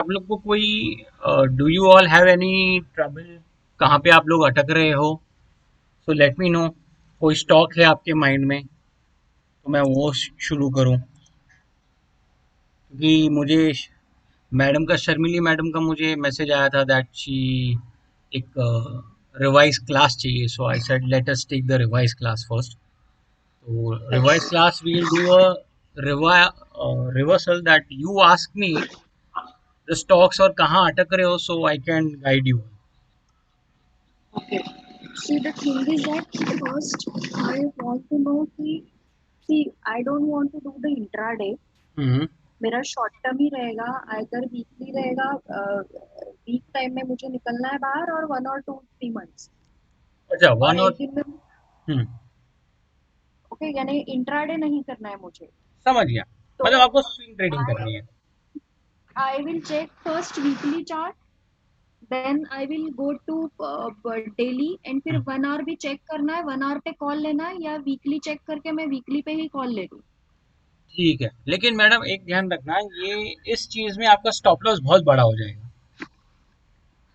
आप लोग को कोई do you all have any trouble, कहाँ पे आप लोग अटक रहे हो? So let me know. कोई स्टॉक है आपके माइंड में तो मैं वो शुरू करूँ, क्योंकि मुझे मैडम का, शर्मिली मैडम का मुझे मैसेज आया था दैट शी एक रिवाइज क्लास चाहिए। So I said let us take the revise class first. तो revise class we will do a reversal that you ask me the stocks और कहाँ अटक रहे हो, so I can guide you. Okay. See, the thing is that first I want to know कि see, I don't want to do the intraday. हम्म। मेरा short term ही रहेगा, either weekly रहेगा। Week time में मुझे निकलना है बाहर और 1 or 2 3 मंथ्स अच्छा, और वन एक और। दिन में। हम्म। ओके, यानी इंट्राडे नहीं करना है मुझे। समझ गया। तो मतलब आपको स्विंग ट्रेडिंग आई करनी है। I will check first weekly chart, then I will go to daily and फिर हम्म, 1 आवर भी चेक करना है, 1 आवर पे कॉल लेना है या वीकली चेक करके मैं वीकली पे ही कॉल ले लूँ। ठीक है, लेकिन मैडम एक ध्यान रखना, ये इस चीज में आपका स्टॉप लॉस बहुत बड़ा हो जाएगा,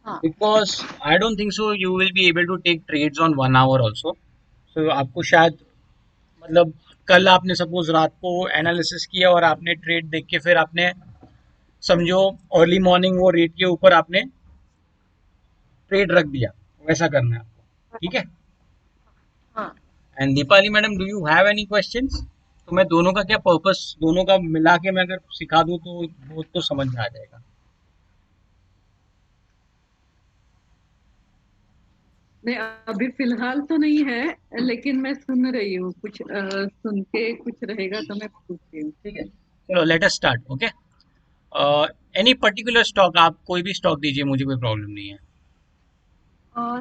हाँ। Because I don't think so you will be able to take trades on 1 hour also. So आपको शायद, मतलब कल आपने सपोज रात को एनालिसिस किया और आपने ट्रेड देख के फिर आपने, समझो, अर्ली मॉर्निंग वो रेट के ऊपर आपने ट्रेड रख दिया, वैसा करना है आपको। ठीक है। हाँ। And Deepali madam, do you have any questions? तो मैं दोनों का क्या पर्पस, दोनों का मिला के मैं अगर सिखा दूं तो वो तो समझ में आ जाएगा। नहीं, अभी फिलहाल तो नहीं है, लेकिन मैं सुन रही हूँ कुछ, सुन के कुछ रहेगा तो मैं पूछती हूँ। ठीक है, चलो let us start. Okay. Any particular stock, आप कोई भी स्टॉक दीजिए, मुझे कोई प्रॉब्लम नहीं है।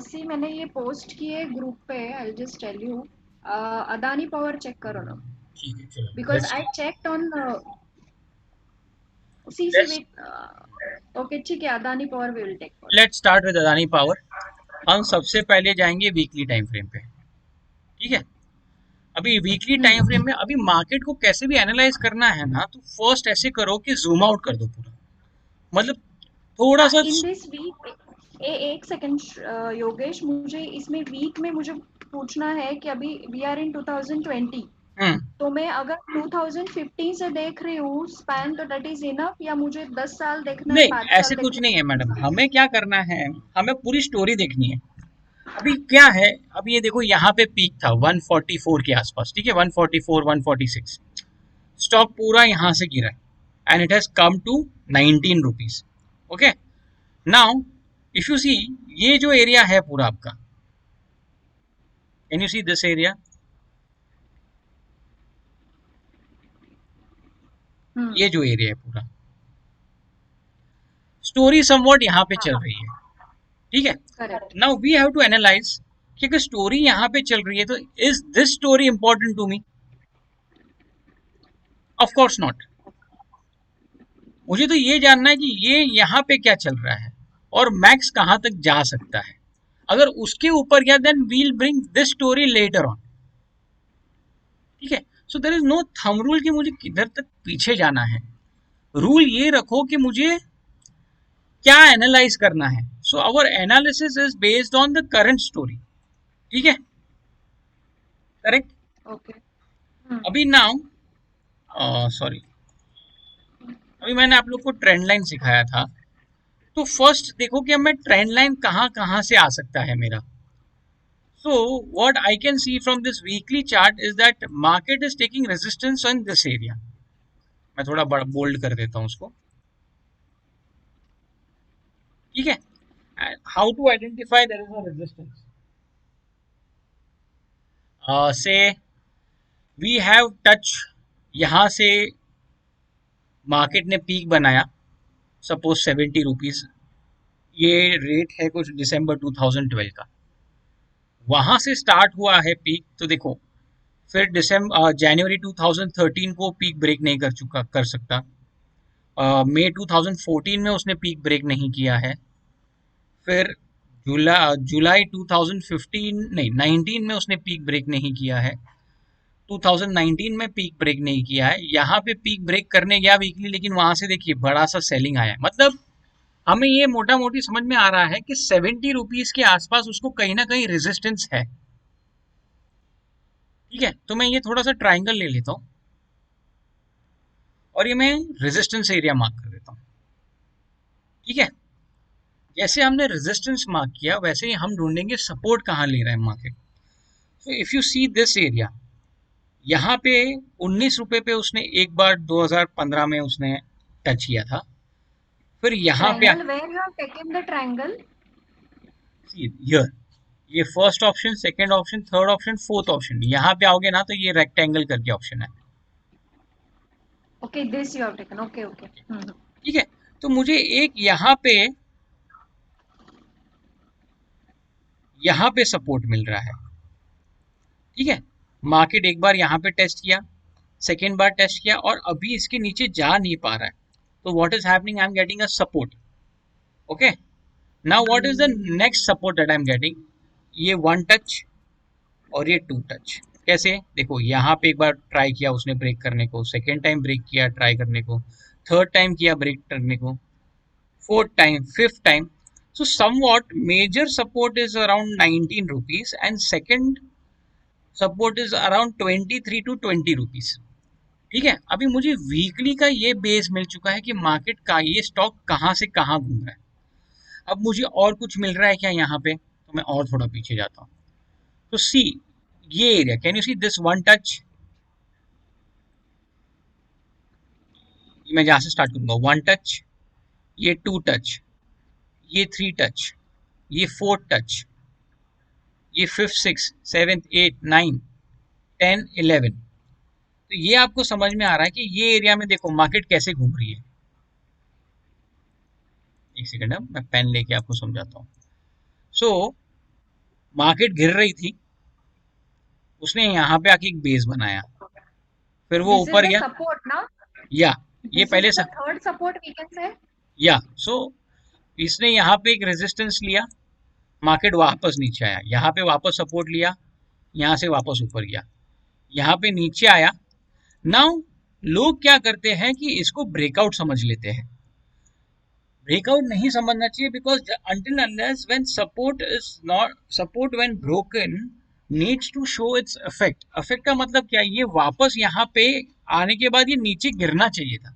सी, मैंने ये पोस्ट किए ग्रुप पे, I just tell you. Adani power check करो ना, ठीक है, चलो because let's I checked on see see let's wait. Okay, ठीक है, Adani power we will take let's first. Start with Adani power. हम सबसे पहले जाएंगे वीकली टाइम फ्रेम पे। ठीक है। अभी वीकली टाइम फ्रेम में अभी मार्केट को कैसे भी एनालाइज करना है ना, तो फर्स्ट ऐसे करो कि जूम आउट कर दो पूरा, मतलब थोड़ा हाँ, सा। इन दिस वीक, एक सेकंड योगेश, मुझे इसमें वीक में मुझे पूछना है कि अभी वी आर इन 2020, हम्म। तो मैं अगर 2015 से देख रही हूँ स्पैन, तो दैट इज इनफ या मुझे 10 साल देखना है, नहीं, 5 साल ऐसे कुछ देखना नहीं है मैडम, है? हमें क्या करना है, हमें पूरी स्टोरी देखनी है। अभी क्या है, अभी ये देखो यहाँ पे पीक था 144 के आसपास। ठीक है, 144 146, स्टॉक पूरा यहाँ से गिरा है and it has come to 19 rupees. Okay. Now if you see, ये जो एरिया है पूरा आपका, can you see this area? Hmm. ये जो एरिया है पूरा, स्टोरी समवॉट यहाँ पे चल हाँ, रही है। ठीक है। Correct. Now we have to analyse कि अगर स्टोरी यहाँ पे चल रही है तो is this story important to me? Of course not. मुझे तो ये जानना है कि ये यहाँ पे क्या चल रहा है और मैक्स कहाँ तक जा सकता है। अगर उसके ऊपर गया then we'll bring this story later on. ठीक है। So there is no thumb rule कि मुझे किधर तक पीछे जाना है। रूल ये रखो कि मुझे क्या एनालाइज करना है। So our analysis is based on the current story. ठीक है। करेक्ट। ओके। हम्म। अभी नाउ, सॉरी, अभी मैंने आप लोग को ट्रेंड लाइन सिखाया था। तो फर्स्ट देखो कि अब मैं ट्रेंड लाइन कहाँ कहाँ से आ सकता है मेरा। So what I can see from this weekly chart is that market is taking resistance on this area. मैं थोड़ा बड़ा बोल्ड कर देता हूँ उसको। ठीक है। How to identify there is a resistance? Say we have touch, यहाँ से मार्केट ने पीक बनाया, सपोज 70 रुपीज। ये रेट है कुछ दिसंबर 2012 का, वहां से स्टार्ट हुआ है पीक। तो देखो, फिर दिसंबर जनवरी 2013 को पीक ब्रेक नहीं कर सकता। मई 2014 में उसने पीक ब्रेक नहीं किया है। फिर जुलाई 2015, नहीं 19 में उसने पीक ब्रेक नहीं किया है। 2019 में पीक ब्रेक नहीं किया है। यहाँ पे पीक ब्रेक करने गया वीकली, लेकिन वहां से देखिए बड़ा सा सेलिंग आया है। मतलब हमें ये मोटा मोटी समझ में आ रहा है कि 70 रुपीज के आसपास उसको कहीं ना कहीं रेजिस्टेंस है। ठीक है, तो मैं ये थोड़ा सा ट्राइंगल ले लेता हूँ और ये मैं रेजिस्टेंस एरिया मार्क कर देता हूँ। ठीक है, जैसे हमने रेजिस्टेंस मार्क किया वैसे ही हम ढूंढेंगे सपोर्ट कहाँ ले रहा है market. So if you see this area, यहाँ पे 19 रुपए पे उसने एक बार 2015 में उसने टच किया था, फिर यहाँ पे Triangle where you have taken the triangle? Here, ये first option, second option, third option, fourth option, यहाँ पे आओगे ना तो ये रेक्टेंगल करके ऑप्शन है। Okay, this you have taken. Okay, okay. ठीक है, तो मुझे एक यहाँ पे सपोर्ट मिल रहा है। ठीक है, मार्केट एक बार यहाँ पे टेस्ट किया, सेकेंड बार टेस्ट किया और अभी इसके नीचे जा नहीं पा रहा है, तो what is happening, I am getting a support. Okay, now what is the next support that I am getting, ये वन टच और ये टू टच। कैसे, देखो यहाँ पे एक बार ट्राई किया उसने ब्रेक करने को, सेकेंड टाइम ब्रेक किया ट्राई करने को, थर्ड टाइम किया ब्रेक करने को, fourth time, fifth time. So somewhat major support is around 19 rupees and second support is around 23 to 20 rupees. ठीक है, अभी मुझे वीकली का ये बेस मिल चुका है कि मार्केट का ये स्टॉक कहाँ से कहाँ घूम रहा है। अब मुझे और कुछ मिल रहा है क्या यहाँ पे, तो मैं और थोड़ा पीछे जाता हूँ। तो सी ये area, can you see this one touch, मैं जहाँ से स्टार्ट करूंगा, वन टच, ये टू टच, ये थ्री टच, ये फोर्थ टच, ये fifth, sixth, seventh, eight, nine, 10, 11। तो ये आपको समझ में आ रहा है कि ये एरिया में देखो मार्केट कैसे घूम रही है। एक सेकंड, मैं पेन लेके आपको समझाता हूँ। सो मार्केट गिर रही थी, उसने यहाँ पे आके एक बेस बनाया, फिर वो This is ऊपर the गया, support, now. या ये This पहले is the third support we can say. या सो इसने यहाँ पे एक रेजिस्टेंस लिया, मार्केट वापस नीचे आया, यहाँ पे वापस सपोर्ट लिया, यहाँ से वापस ऊपर गया, यहाँ पे नीचे आया। नाउ लोग क्या करते हैं कि इसको ब्रेकआउट समझ लेते हैं, ब्रेकआउट नहीं समझना चाहिए, because until unless when support when broken needs to show its effect का मतलब क्या है, ये वापस यहाँ पे आने के बाद ये नीचे गिरना चाहिए था,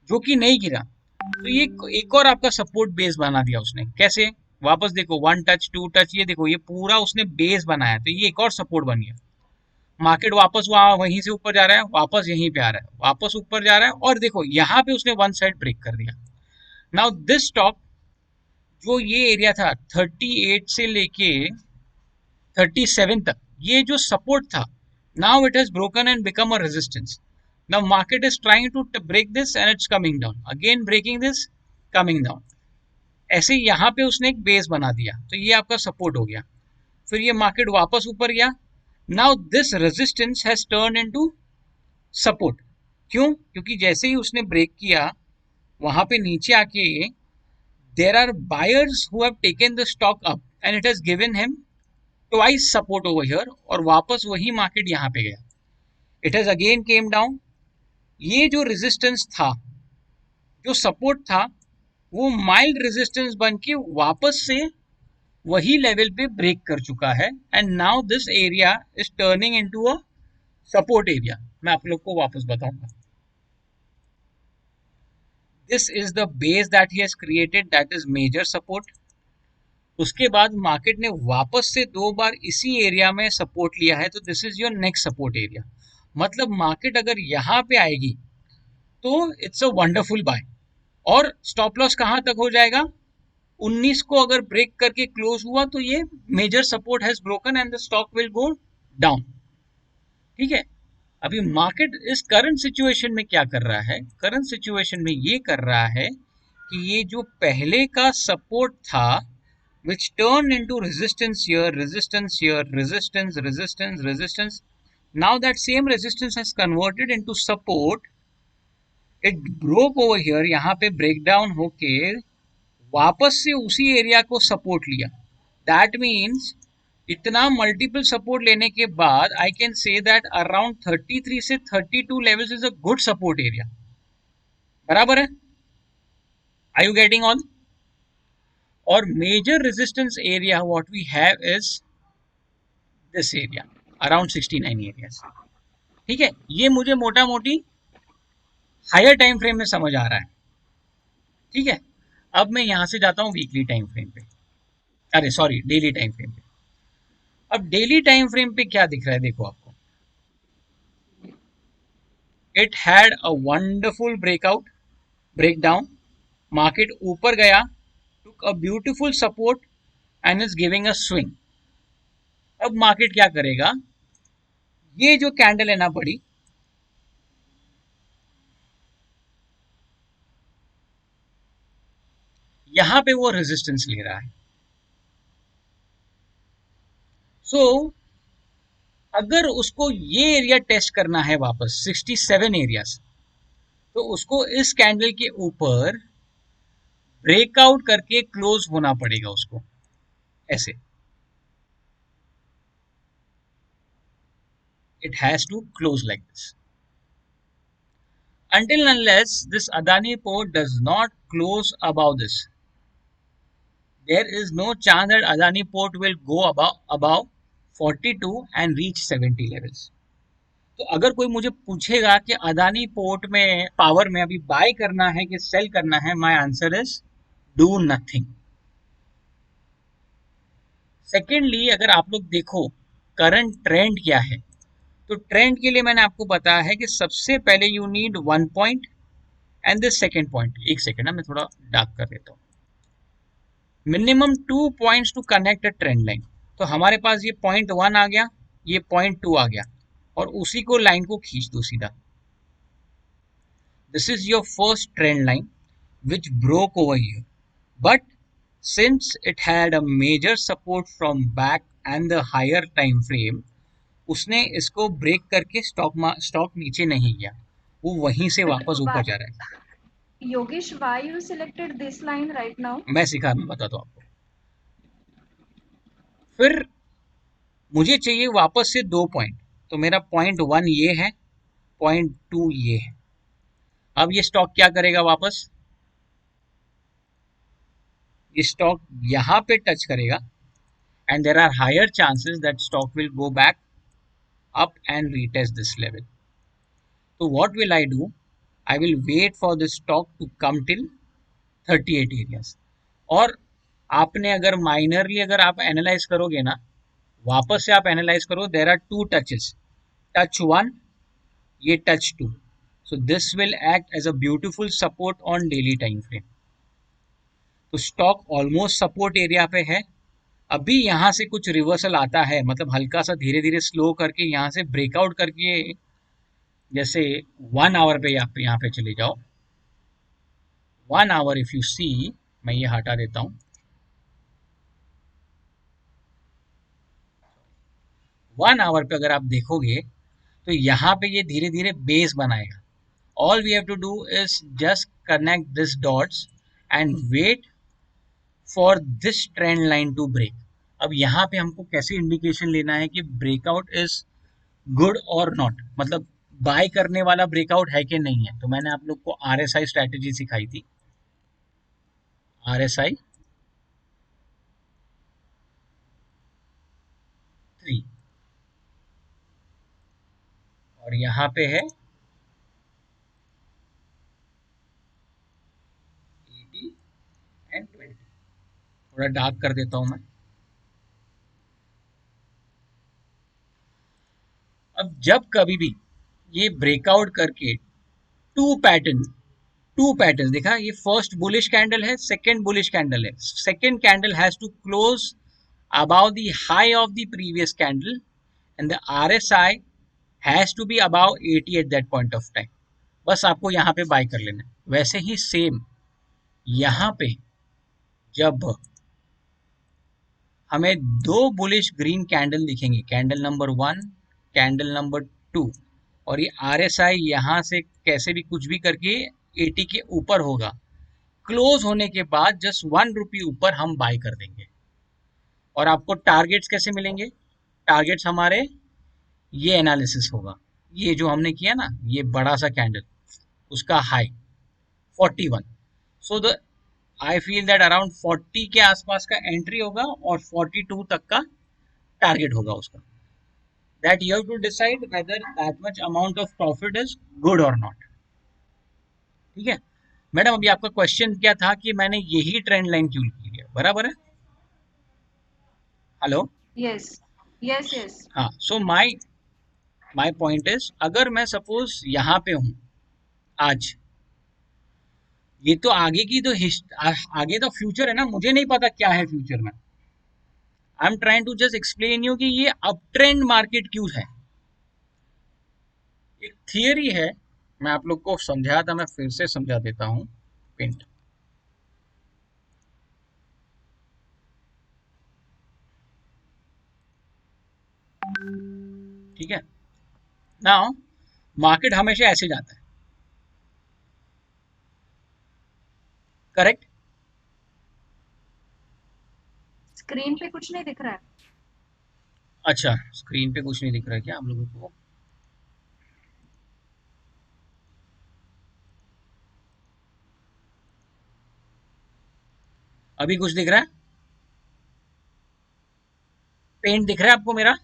जो कि नहीं गिरा। तो ये एक और आपका सपोर्ट बेस बना दिया उसने। कैसे, वापस देखो, वन टच, टू टच, ये देखो ये पूरा उसने बेस बनाया, तो ये एक और सपोर्ट बन गया। मार्केट वापस वहां वहीं से ऊपर जा रहा है, वापस यहीं पे आ रहा है, वापस ऊपर जा रहा है, और देखो यहाँ पे उसने वन साइड ब्रेक कर दिया। नाउ दिस स्टॉक, जो ये एरिया था 38 से लेके 37 तक, ये जो सपोर्ट था, now it has broken and become a resistance. Now market is trying to break this and it's coming down, again breaking this, coming down. ऐसे यहाँ पे उसने एक बेस बना दिया, तो ये आपका सपोर्ट हो गया, फिर ये मार्केट वापस ऊपर गया। Now this resistance has turn into support. क्यों, क्योंकि जैसे ही उसने ब्रेक किया, वहां पे नीचे आके there are buyers who have taken the stock up and it has given him twice support over here, और वापस वही मार्केट यहाँ पे गया, it has again came down। ये जो रेजिस्टेंस था, जो सपोर्ट था, वो माइल्ड रेजिस्टेंस बन के वापस से वही लेवल पे ब्रेक कर चुका है, and now this area is turning into a support area. मैं आप लोग को वापस बताऊंगा। This is the base that he has created, that is major support. उसके बाद मार्केट ने वापस से दो बार इसी एरिया में सपोर्ट लिया है, तो this is your next support area. मतलब मार्केट अगर यहाँ पे आएगी तो इट्स अ वंडरफुल बाय, और स्टॉप लॉस कहाँ तक हो जाएगा, 19 को अगर ब्रेक करके क्लोज हुआ तो ये major support has broken and the stock will go down. ठीक है, अभी मार्केट इस करंट सिचुएशन में क्या कर रहा है, करंट सिचुएशन में ये कर रहा है कि ये जो पहले का सपोर्ट था, which turned into resistance here, resistance here, resistance, resistance, resistance, now that same resistance has converted into support, it broke over here, यहाँ पे breakdown होके वापस से उसी एरिया को सपोर्ट लिया। दैट मीन्स इतना मल्टीपल सपोर्ट लेने के बाद I can say that around 33 से 32 levels is a good support area. बराबर है, आर यू गेटिंग ऑन? और major resistance area what we have is this area around 69 areas. ठीक है, ये मुझे मोटा मोटी हायर टाइम फ्रेम में समझ आ रहा है। ठीक है, अब मैं यहां से जाता हूं वीकली टाइम फ्रेम पे, अरे सॉरी डेली टाइम फ्रेम पे। अब डेली टाइम फ्रेम पे क्या दिख रहा है देखो आपको, it had a wonderful breakout breakdown, market ऊपर गया, took a beautiful support and is giving a swing। अब मार्केट क्या करेगा, ये जो कैंडल है ना बड़ी, यहां पे वो रेजिस्टेंस ले रहा है। सो अगर उसको ये एरिया टेस्ट करना है वापस 67 एरियाज, तो उसको इस कैंडल के ऊपर ब्रेकआउट करके क्लोज होना पड़ेगा उसको, ऐसे। It has to close like this. Until unless this Adani port does not close above this, there is no chance that Adani port will go above 42 and reach 70 levels। तो अगर कोई मुझे पूछेगा कि अदानी पोर्ट में पावर में अभी bye करना है कि सेल करना है, my answer is do nothing. Secondly अगर आप लोग देखो करंट ट्रेंड क्या है, तो ट्रेंड के लिए मैंने आपको बताया है कि सबसे पहले you need 1 point and this second point. एक सेकेंड ना, मैं थोड़ा डार्क कर देता हूँ। Minimum 2 points to connect a trend line. तो हमारे पास ये पॉइंट 1 आ गया, ये पॉइंट 2 आ गया, और उसी को लाइन को खींच दो सीधा। This is your first trend line which broke over here, but since it had a major support from back and the higher time frame, उसने इसको ब्रेक करके स्टॉक नीचे नहीं गया, वो वहीं से वापस ऊपर जा रहा है। Yogesh, why you selected this line right now? मैं बताता हूँ आपको। फिर मुझे चाहिए वापस से 2 पॉइंट, तो मेरा पॉइंट 1 ये है, पॉइंट 2 ये है। अब ये स्टॉक क्या करेगा वापस, ये स्टॉक यहाँ पे टच करेगा and there are higher chances that stock will go back up and retest this level। So what will I do, I will wait for this stock to come till 38 areas। और आपने अगर minorly अगर आप analyse करोगे ना, वापस से आप एनालाइज करो, देर आर 2 टचेस, touch 1, ये touch 2। so this will act as a beautiful support on daily time frame। तो स्टॉक ऑलमोस्ट सपोर्ट एरिया पे है। अभी यहाँ से कुछ रिवर्सल आता है, मतलब हल्का सा धीरे धीरे स्लो करके यहाँ से ब्रेकआउट करके, जैसे 1 आवर पे यहाँ पे चले जाओ। 1 आवर इफ यू सी, मैं ये हटा देता हूँ। 1 आवर पे अगर आप देखोगे तो यहाँ पे ये धीरे धीरे बेस बनाएगा। All we have to do is just connect this dots and wait for this trend line to break. अब यहाँ पे हमको कैसे इंडिकेशन लेना है कि ब्रेकआउट इज गुड और नॉट, मतलब बाय करने वाला ब्रेकआउट है कि नहीं है। तो मैंने आप लोग को आरएसआई स्ट्रैटेजी सिखाई थी, RSI 3, और यहाँ पे है 80 एंड 20। थोड़ा डार्क कर देता हूं मैं। अब जब कभी भी ये ब्रेकआउट करके टू पैटर्न देखा, ये फर्स्ट बुलिश कैंडल है, सेकेंड बुलिश कैंडल है, second candle has to close above the high of the previous candle and the RSI has to be above 80 at that point of time। बस आपको यहाँ पे bye कर लेना है। वैसे ही सेम यहाँ पे जब हमें 2 बुलिश ग्रीन कैंडल दिखेंगे, कैंडल नंबर 1, कैंडल नंबर 2, और ये RSI यहाँ से कैसे भी कुछ भी करके 80 के ऊपर होगा, क्लोज होने के बाद जस्ट 1 रुपी ऊपर हम बाय कर देंगे। और आपको टारगेट्स कैसे मिलेंगे, टारगेट्स हमारे ये एनालिसिस होगा, ये जो हमने किया ना, ये बड़ा सा कैंडल, उसका high 41। So the I feel that around 40 के आसपास का एंट्री होगा और 42 तक का टारगेट होगा उसका. That you have to decide whether that much amount of profit is good और नॉट. ठीक है मैडम, अभी आपका क्वेश्चन क्या था कि मैंने यही ट्रेंड लाइन क्यों ली है, बराबर है? हेलो. Yes. Yes, yes. हाँ, so my my point is, अगर मैं सपोज यहाँ पे हूँ आज, ये तो आगे की तो आगे तो फ्यूचर है ना, मुझे नहीं पता क्या है फ्यूचर में. I am trying to just explain you कि ये अप ट्रेंड मार्केट क्यों है. एक थियरी है, मैं आप लोग को समझाया था, मैं फिर से समझा देता हूँ. पिंट. ठीक है. नाउ मार्केट हमेशा ऐसे जाता है, करेक्ट? स्क्रीन पे कुछ नहीं दिख रहा है. अच्छा, स्क्रीन पे कुछ नहीं दिख रहा है क्या आप लोगों को? अभी कुछ दिख रहा है? पेंट दिख रहा है आपको मेरा?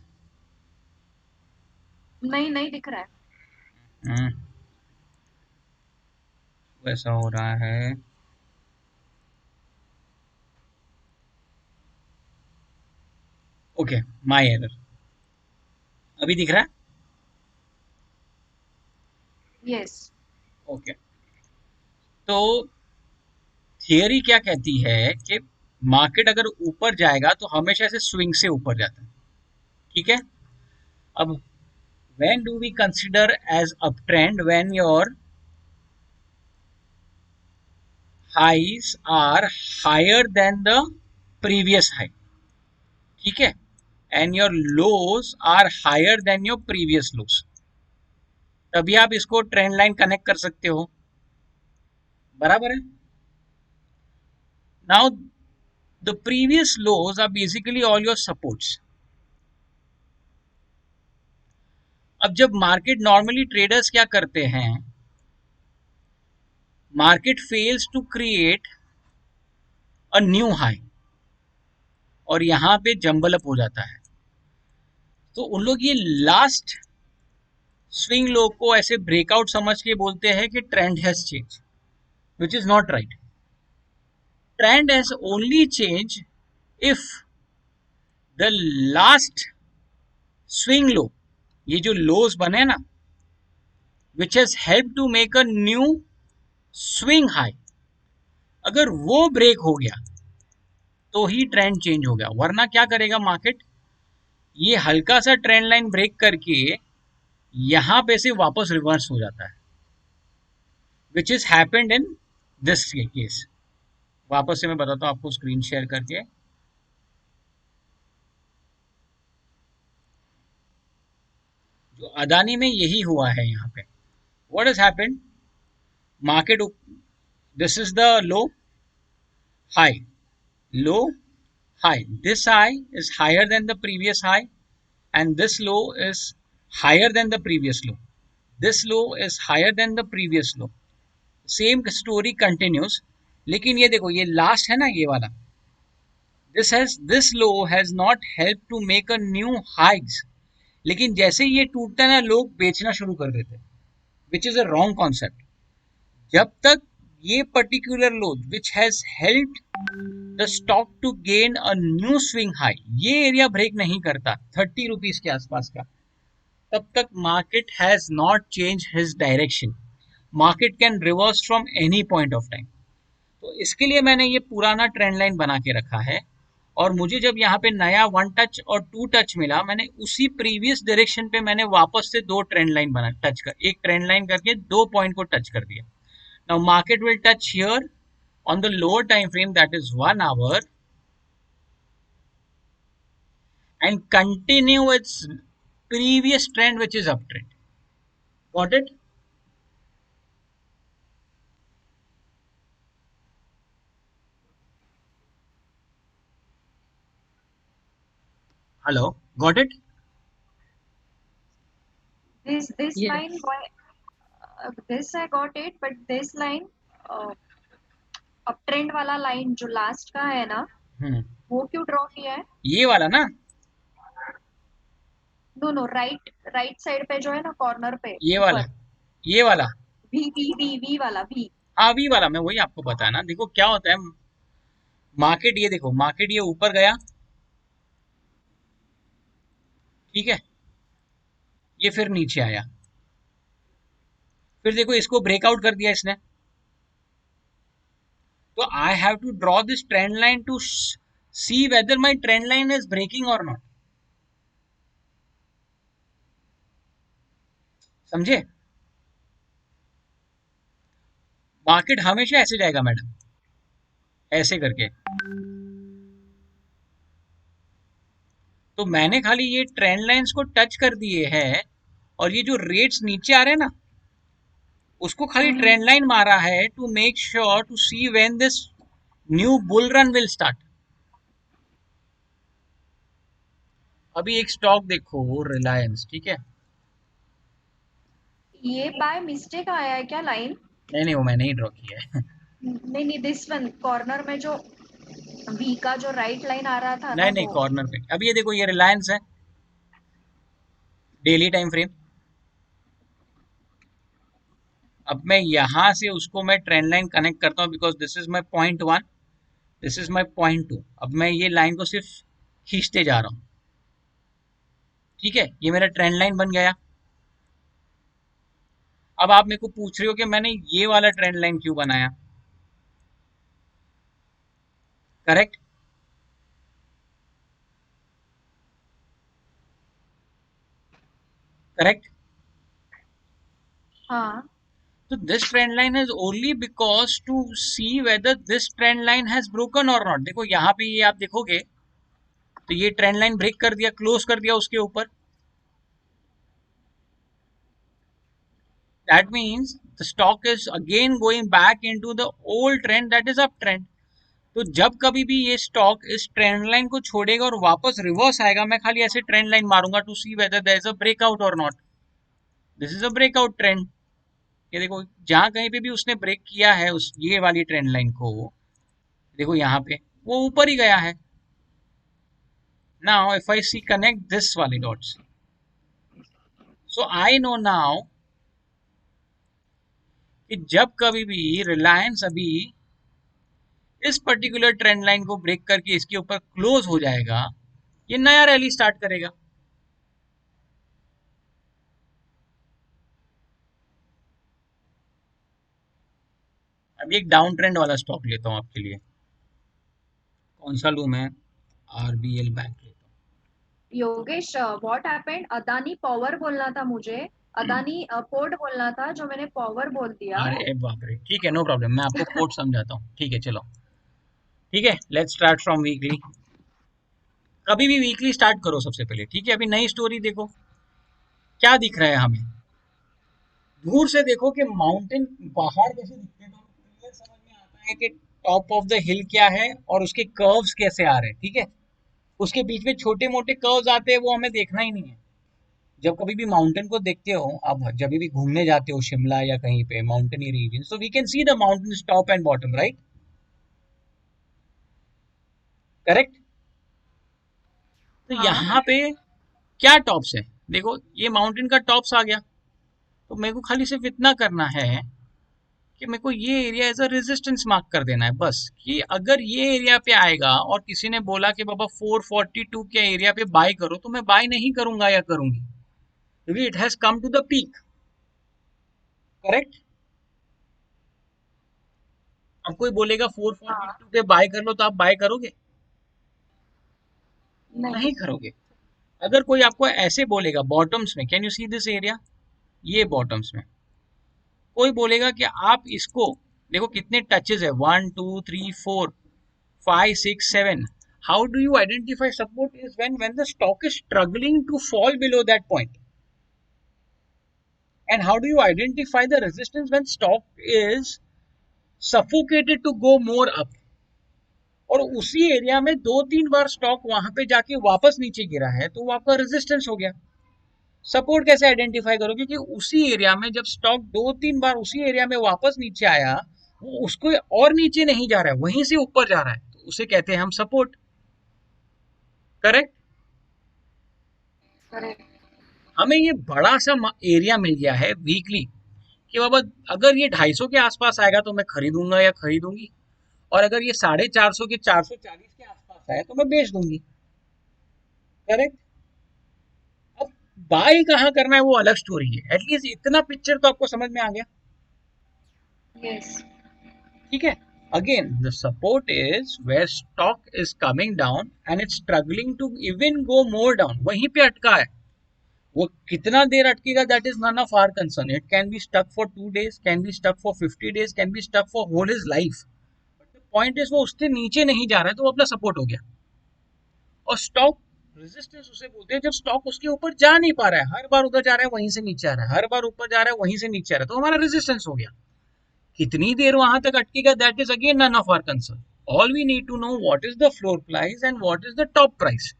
नहीं, नहीं दिख रहा है. हम्म, वैसा हो रहा है. Okay, my error. अभी दिख रहा है? Yes. ओके. तो थियरी क्या कहती है कि मार्केट अगर ऊपर जाएगा तो हमेशा से स्विंग से ऊपर जाता है. ठीक है. अब when do we consider as uptrend? When your highs are higher than the previous high. ठीक है. and your lows are higher than your previous lows. तभी आप इसको ट्रेंड लाइन कनेक्ट कर सकते हो, बराबर है? Now the previous lows are basically all your supports. अब जब मार्केट नॉर्मली ट्रेडर्स क्या करते हैं, market fails to create a new high और यहां पे जंबल अप हो जाता है, तो उन लोग ये लास्ट स्विंग लो को ऐसे ब्रेकआउट समझ के बोलते हैं कि trend has change, which is not right. Trend has only change if the last swing low, ये जो लोज बने ना, which has help to make a new swing high, अगर वो ब्रेक हो गया तो ही ट्रेंड चेंज हो गया. वरना क्या करेगा मार्केट, ये हल्का सा ट्रेंड लाइन ब्रेक करके यहां पे से वापस रिवर्स हो जाता है, which is happened in this case. वापस से मैं बताता हूँ आपको स्क्रीन शेयर करके. जो अदानी में यही हुआ है यहाँ पे. What has happened, market, this is the low, high, low, high. This high is higher than the previous high, and this low is higher than the previous low. This low is higher than the previous low. Same story continues. लेकिन ये देखो, ये last है ना, ये वाला, this low has not helped to make a new highs. लेकिन जैसे ये टूटता है ना, लोग बेचना शुरू कर देते हैं, which is a wrong concept. जब तक ये particular low which has helped the stock to gain a new swing high, ये एरिया ब्रेक नहीं करता 30 रुपीज के आसपास का, तब तक market has not change his direction. Market can reverse from any point of time. तो इसके लिए मैंने ये पुराना ट्रेंड लाइन बना के रखा है, और मुझे जब यहाँ पे नया 1 टच और 2 टच मिला, मैंने उसी प्रीवियस डायरेक्शन पे मैंने वापस से 2 ट्रेंड लाइन बना, टच कर, एक ट्रेंड लाइन करके 2 पॉइंट को टच कर दिया. Now market will touch here on the lower time frame, that is 1 hour, and continue its previous trend, which is uptrend. Got it? Hello, got it? This Yes. line, why? This I got it, but this line, uh, अब trend वाला line जो last का है ना, हम्म वो क्यों draw किया है? ये वाला ना, no no, right right side पे जो है ना, कॉर्नर पे ये वाला, ऊपर। ये वाला। वी वी वी वी वाला वी। हाँ वी वाला, मैं वही आपको बताया ना। देखो क्या होता है, मार्केट ये देखो, मार्केट ये ऊपर गया, ठीक है, ये फिर नीचे आया, फिर देखो इसको ब्रेकआउट कर दिया इसने। तो I have to draw this trend line to see whether my trend line is breaking और नॉट। समझे? मार्केट हमेशा ऐसे जाएगा मैडम, ऐसे करके। तो मैंने खाली ये ट्रेंड लाइंस को टच कर दिए हैं, और ये जो रेट्स नीचे आ रहे हैं ना, उसको खाली ट्रेंड लाइन मारा है to make sure to see when this new bull run will start. अभी एक स्टॉक देखो, रिलायंस, ठीक है। ये बाय मिस्टेक आया है क्या लाइन? नहीं नहीं, वो मैंने ही ड्रॉ किया है। नहीं नहीं, दिस वन कॉर्नर में जो वी का जो राइट लाइन आ रहा था ना नहीं नहीं, वो। कॉर्नर पे। अब ये देखो, ये रिलायंस है, डेली टाइम फ्रेम। अब मैं यहां से उसको मैं ट्रेंड लाइन कनेक्ट करता हूँ, because this is my point one, this is my point two. अब मैं ये लाइन को सिर्फ खींचते जा रहा हूँ, ठीक है, ये मेरा ट्रेंड लाइन बन गया। अब आप मेरे को पूछ रहे हो कि मैंने ये वाला ट्रेंड लाइन क्यों बनाया, करेक्ट? करेक्ट। हाँ। So this trend line is only because to see whether this trend line has broken or not। देखो यहाँ पे ये आप देखोगे, तो ये ट्रेंड लाइन ब्रेक कर दिया, क्लोज कर दिया उसके ऊपर। That means the stock is again going back into the old trend, that is up trend। तो जब कभी भी ये स्टॉक इस ट्रेंड लाइन को छोड़ेगा और वापस रिवर्स आएगा, मैं खाली ऐसे ट्रेंड लाइन मारूंगा to see whether there is a breakout और not. This is a breakout trend. ये देखो, जहां कहीं पे भी उसने ब्रेक किया है उस ये वाली ट्रेंड लाइन को, देखो यहाँ पे वो ऊपर ही गया है। Now if I see connect this वाले dots, so I know now कि जब कभी भी रिलायंस अभी इस पर्टिकुलर ट्रेंड लाइन को ब्रेक करके इसके ऊपर क्लोज हो जाएगा, ये नया रैली स्टार्ट करेगा। अभी एक डाउन ट्रेंड वाला स्टॉक लेता हूँ आपके लिए। कौन सा लूं मैं? आरबीएल बैंक लेता Yogesh, what happened? Adani power बोलना था मुझे। हूँ। अदानी पोर्ट बोलना था, जो मैंने पावर बोल दिया। अरे बाप रे, ठीक है, नो प्रॉब्लम, मैं आपको कोड समझाता हूँ, ठीक है चलो। ठीक है, लेट्स स्टार्ट फ्रॉम वीकली। कभी भी वीकली स्टार्ट करो सबसे पहले, ठीक है। अभी नई स्टोरी देखो, क्या दिख रहा है हमें। दूर से देखो कि माउंटेन पहाड़ कैसे दिखते हैं, तो हमें क्लियर समझ में आता है कि टॉप ऑफ द हिल क्या है और उसके कर्व्स कैसे आ रहे हैं, ठीक है। उसके बीच में छोटे मोटे कर्व्स आते हैं, वो हमें देखना ही नहीं है। जब कभी भी माउंटेन को देखते हो आप, जब भी घूमने जाते हो शिमला या कहीं पे mountainy region, so we can see the mountain top and bottom, right? Correct. तो हाँ। यहाँ पे क्या टॉप्स है, देखो ये माउंटेन का टॉप्स आ गया। तो मेरे को खाली सिर्फ इतना करना है कि मेरे को ये area as a resistance mark कर देना है बस, कि अगर ये एरिया पे आएगा और किसी ने बोला कि बाबा 442 के एरिया पे बाय करो, तो मैं बाय नहीं करूंगा या करूंगी, क्योंकि it has come to the peak. Correct. अब कोई बोलेगा हाँ। 442 पे बाय कर लो, तो आप बाय करोगे? नहीं। नहीं करोगे। अगर कोई आपको ऐसे बोलेगा बॉटम्स में, can you see this area, ये बॉटम्स में कोई बोलेगा कि आप इसको देखो कितने टचेस है, 1 2 3 4 5 6 7। How do you identify support is when the stock is struggling to fall below that point, and how do you identify the resistance when stock is suffocated to go more up. और उसी area में 2 3 बार stock वहां पे जाके वापस नीचे गिरा है, तो वो आपका रेजिस्टेंस हो गया। सपोर्ट कैसे आइडेंटिफाई करोगे कि उसी एरिया में जब स्टॉक 2 3 बार उसी एरिया में वापस नीचे आया, वो उसको और नीचे नहीं जा रहा है, वहीं से ऊपर जा रहा है, तो उसे कहते हैं हम सपोर्ट। करेक्ट। करेक्ट। हमें ये बड़ा सा एरिया मिल गया है वीकली कि बाबा अगर ये 250 के आसपास आएगा तो मैं खरीदूंगा या खरीदूंगी, और अगर ये 450 के 440 के आसपास आए तो मैं बेच दूंगी। करेक्ट। अब बाय कहाँ करना है वो अलग स्टोरी है, एटलीस्ट इतना पिक्चर तो आपको समझ में आ गया। यस। ठीक है। Again the support is where stock is coming down and it's struggling to even go more down, वहीं पे अटका है। वो कितना देर अटकेगा that is none of our concern. It can be stuck for 2 days, can be stuck for 50 days, can be stuck for whole his life. But the point is वो उससे नीचे नहीं जा रहा है तो वो अपना सपोर्ट हो गया। और स्टॉक रेजिस्टेंस उसे बोलते हैं जब स्टॉक उसके ऊपर जा नहीं पा रहा है, हर बार उधर जा रहा है वहीं से नीचे आ रहा है, हर बार ऊपर जा रहा है वहीं से नीचे आ रहा है, तो हमारा रेजिस्टेंस हो गया। कितनी देर वहां तक अटकेगा that is again none of our concern. All we need to know what is the floor price and what is the top price.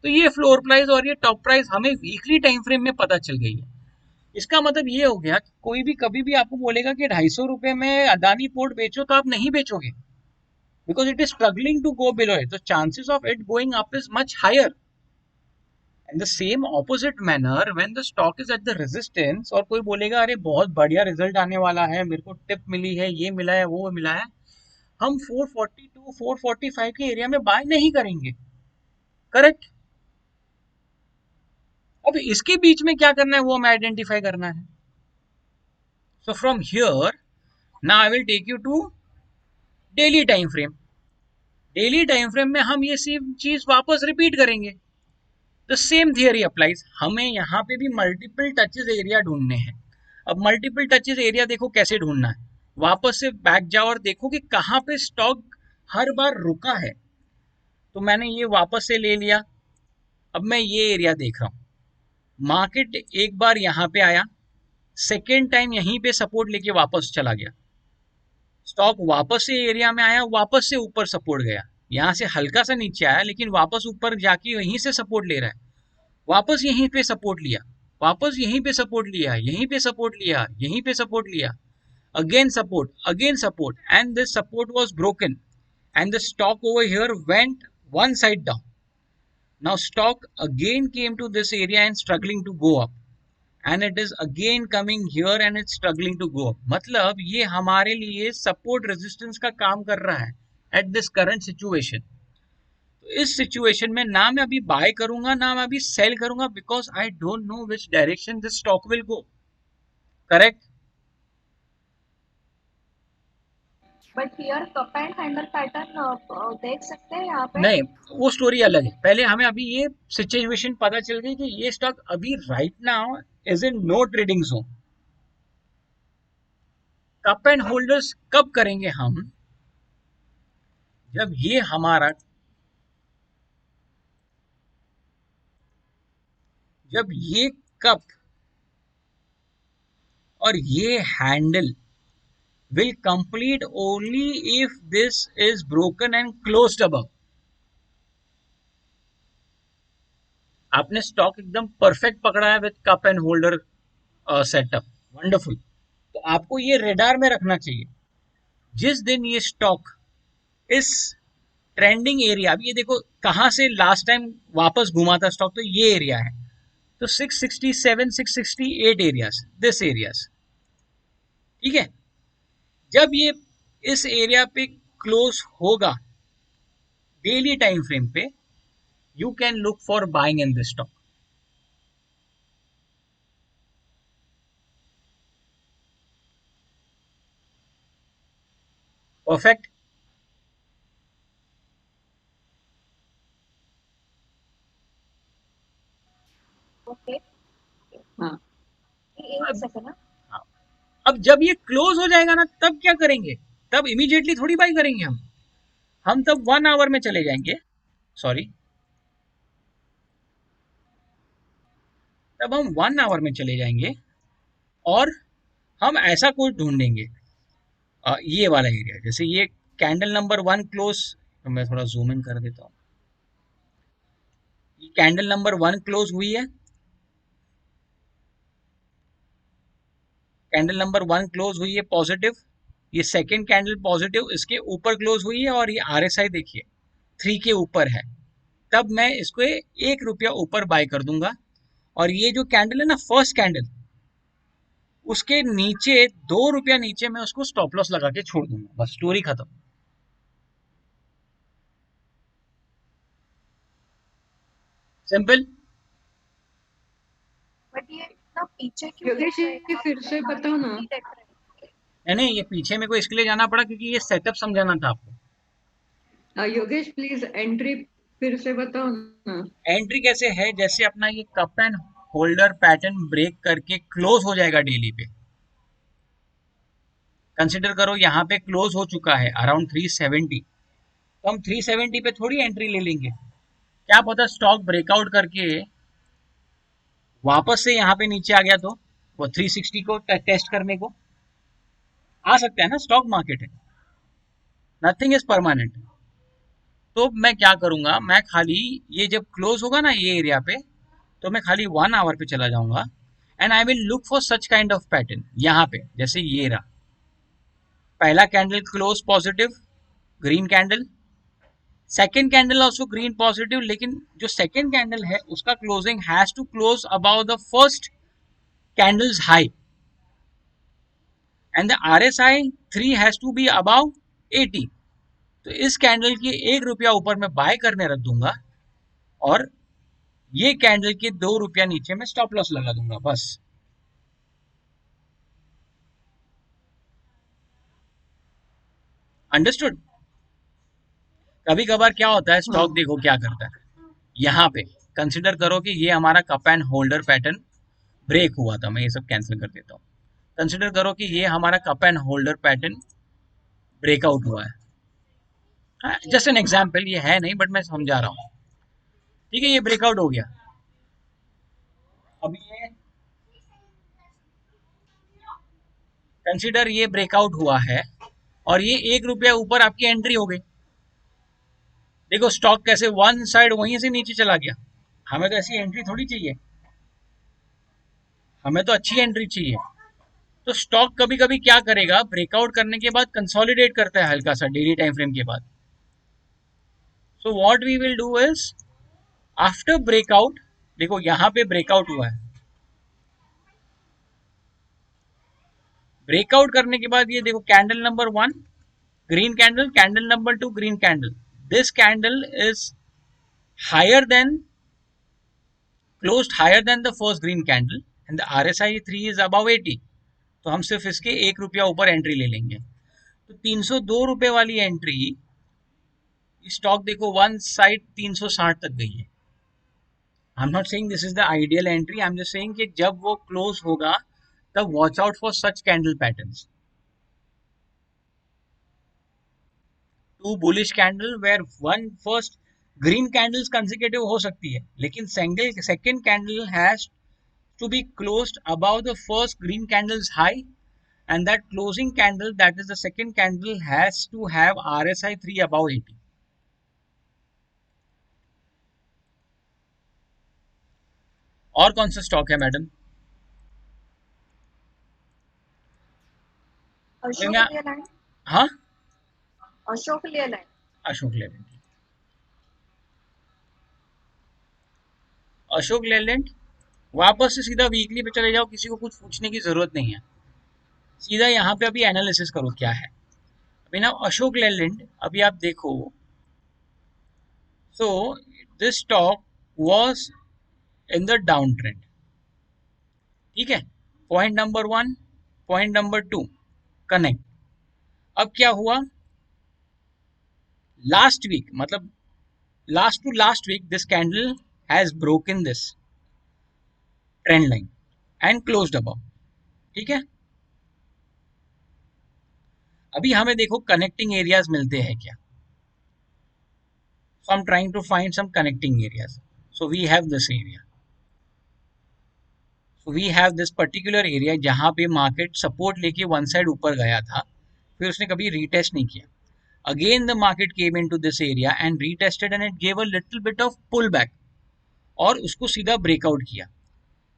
तो ये फ्लोर प्राइस और ये टॉप प्राइस हमें वीकली टाइम फ्रेम में पता चल गई है। इसका मतलब ये हो गया कि कोई भी कभी भी आपको बोलेगा कि 250 रुपए में अदानी पोर्ट बेचो तो आप नहीं बेचोगे, because it is struggling to go below it, तो chances of it going up is much higher. In the same opposite manner when the stock is at the resistance और कोई बोलेगा अरे बहुत बढ़िया रिजल्ट आने वाला है, मेरे को टिप मिली है, ये मिला है, वो मिला है, हम 442 445 के एरिया में बाय नहीं करेंगे। करेक्ट। अब इसके बीच में क्या करना है वो हमें आइडेंटिफाई करना है। So from here now I will take you to daily time frame. Daily time frame में हम ये सेम चीज वापस रिपीट करेंगे। The same theory applies. हमें यहाँ पे भी मल्टीपल टचेस एरिया ढूंढने हैं। अब मल्टीपल टचेस एरिया देखो कैसे ढूंढना है। वापस से बैक जाओ और देखो कि कहाँ पे स्टॉक हर बार रुका है। तो मैंने ये वापस से ले लिया। अब मैं ये एरिया देख रहा हूँ। मार्केट एक बार यहाँ पे आया, सेकेंड टाइम यहीं पे सपोर्ट लेके वापस चला गया। स्टॉक वापस से एरिया में आया, वापस से ऊपर सपोर्ट गया, यहाँ से हल्का सा नीचे आया लेकिन वापस ऊपर जाके वहीं से सपोर्ट ले रहा है, वापस यहीं पे सपोर्ट लिया, वापस यहीं पे सपोर्ट लिया, यहीं पे सपोर्ट लिया, यहीं पे सपोर्ट लिया, again support, and this support was broken, and the stock over here went one side down. Now stock again came to this area and struggling to go up, and it is again coming here and it's struggling to go up. मतलब ये हमारे लिए support resistance का काम कर रहा है at this current situation. तो इस सिचुएशन में ना मैं अभी बाय करूंगा ना मैं अभी सेल करूंगा, because I don't know which direction this stock will go. Correct. But here cup and handle pattern देख सकते हैं यहाँ पे। नहीं, वो स्टोरी अलग है। पहले हमें अभी ये सिचुएशन पता चल गई कि ये स्टॉक अभी right now is in no trading zone. Cup and holders कब करेंगे हम? जब ये हमारा जब ये कप और ये handle will complete only if this is broken and closed above. आपने स्टॉक एकदम परफेक्ट पकड़ा है with cup and holder setup, wonderful. तो आपको ये रेडार में रखना चाहिए। जिस दिन ये स्टॉक इस ट्रेंडिंग एरिया, अब ये देखो कहां से लास्ट टाइम वापस घुमा था स्टॉक, तो ये एरिया है, तो 667 668 एरियाज, दिस एरियाज। ठीक है। जब ये इस एरिया पे क्लोज होगा डेली टाइम फ्रेम पे, you can look for buying in this stock. Perfect. Okay. हाँ एक सेकंड ना। अब जब ये क्लोज हो जाएगा ना तब क्या करेंगे? तब इमीडिएटली थोड़ी बाई करेंगे हम तब 1 आवर में चले जाएंगे, सॉरी, तब हम 1 आवर में चले जाएंगे और हम ऐसा कुछ ढूंढेंगे। ये वाला एरिया, जैसे ये कैंडल नंबर 1 क्लोज, तो मैं थोड़ा जूम इन कर देता हूँ। ये कैंडल नंबर 1 क्लोज हुई है, कैंडल नंबर 1 क्लोज हुई है पॉजिटिव, ये सेकेंड कैंडल पॉजिटिव इसके ऊपर क्लोज हुई है और ये RSI देखिए 3 के ऊपर है, तब मैं इसको 1 रुपया ऊपर बाय कर दूंगा। और ये जो कैंडल है ना फर्स्ट कैंडल, उसके नीचे 2 रुपया नीचे मैं उसको स्टॉप लॉस लगा के छोड़ दूंगा, बस स्टोरी खत्म। सिंपल। बट ये इतना पीछे क्यों योगेश दिख रहा है जी यहाँ फिर पे? से बताओ ना। नहीं दिख रहा है। नहीं, ये पीछे में को इसके लिए जाना पड़ा क्योंकि ये सेटअप समझाना था आपको। योगेश प्लीज एंट्री फिर से बताओ ना। एंट्री कैसे है, जैसे अपना ये cup and holder pattern break करके क्लोज हो जाएगा डेली पे। कंसिडर करो यहाँ पे क्लोज हो चुका है अराउंड 370, तो हम 370 पे थोड़ी एंट्री ले लेंगे, क्या पता स्टॉक ब्रेकआउट करके वापस से यहाँ पे नीचे आ गया तो वो 360 को टेस्ट करने को आ सकता है ना, स्टॉक मार्केट है, नथिंग इज परमानेंट। तो मैं क्या करूंगा, मैं खाली ये जब क्लोज होगा ना ये एरिया पे, तो मैं खाली 1 आवर पे चला जाऊंगा and I will look for such kind of pattern. यहाँ पे जैसे ये रहा, पहला candle close positive green candle, second candle also green positive, लेकिन जो सेकेंड कैंडल है उसका closing has to close about the first candles high and the RSI 3 has to be above 80। तो इस कैंडल के 1 रुपया ऊपर मैं बाय करने रख दूंगा और ये कैंडल के 2 रुपया नीचे में स्टॉप लॉस लगा दूंगा, बस। अंडरस्टूड। कभी कभार क्या होता है, हाँ स्टॉक देखो क्या करता है, यहाँ पे कंसिडर करो कि ये हमारा cup and holder pattern break हुआ था, मैं ये सब कैंसिल कर देता हूँ। कंसिडर करो कि ये हमारा cup and holder pattern breakout हुआ है, जस्ट एन एग्जाम्पल, ये है नहीं बट मैं समझा रहा हूँ। ठीक है, ये ब्रेकआउट हो गया। अब ये कंसिडर ये ब्रेकआउट हुआ है और ये 1 रुपया ऊपर आपकी एंट्री हो गई। देखो स्टॉक कैसे वन साइड वहीं से नीचे चला गया। हमें तो ऐसी एंट्री थोड़ी चाहिए, हमें तो अच्छी एंट्री चाहिए। तो स्टॉक कभी कभी क्या करेगा, ब्रेकआउट करने के बाद कंसोलिडेट करता है हल्का सा डेली टाइम फ्रेम के बाद। So what we will do is after breakout, देखो यहाँ पे ब्रेकआउट हुआ है, ब्रेकआउट करने के बाद ये देखो candle number 1 green candle, candle number 2 green candle, this candle is higher than closed higher than the first green candle and the RSI 3 is above 80, तो हम सिर्फ इसके 1 रुपया ऊपर एंट्री ले लेंगे। तो 302 रुपए वाली एंट्री, स्टॉक देखो वन साइड 360 तक गई है। I am not saying this is the ideal entry, I am just saying कि जब वो क्लोज होगा तब watch out for such candle patterns. Two bullish candle where one first green candles consecutive हो सकती है, लेकिन single second candle has to be closed above the first green candle's high, and that closing candle, that is the second candle, has to have RSI 3 above 80. और कौन सा stock है madam? Ashok मैं लेलैंड। हाँ अशोक लेलैंड। अशोक लेलैंड, अशोक लेलैंड वापस से सीधा वीकली पे चले जाओ, किसी को कुछ पूछने की जरूरत नहीं है, सीधा यहाँ पे अभी एनालिसिस करो क्या है। अभी ना अशोक लेलैंड अभी आप देखो, so this stock was in the down trend, ठीक है, point number 1, point number 2 connect. अब क्या हुआ, लास्ट वीक मतलब last to last week this candle has broken this trend line and closed above, ठीक है। अभी हमें देखो कनेक्टिंग एरियाज मिलते हैं क्या, so I'm trying to find some connecting areas. So we have this area, so we have this particular area जहाँ पे मार्केट सपोर्ट लेके वन साइड ऊपर गया था, फिर उसने कभी रीटेस्ट नहीं किया। Again the market came into this area and retested and it gave a little bit of pull back और उसको सीधा ब्रेकआउट किया।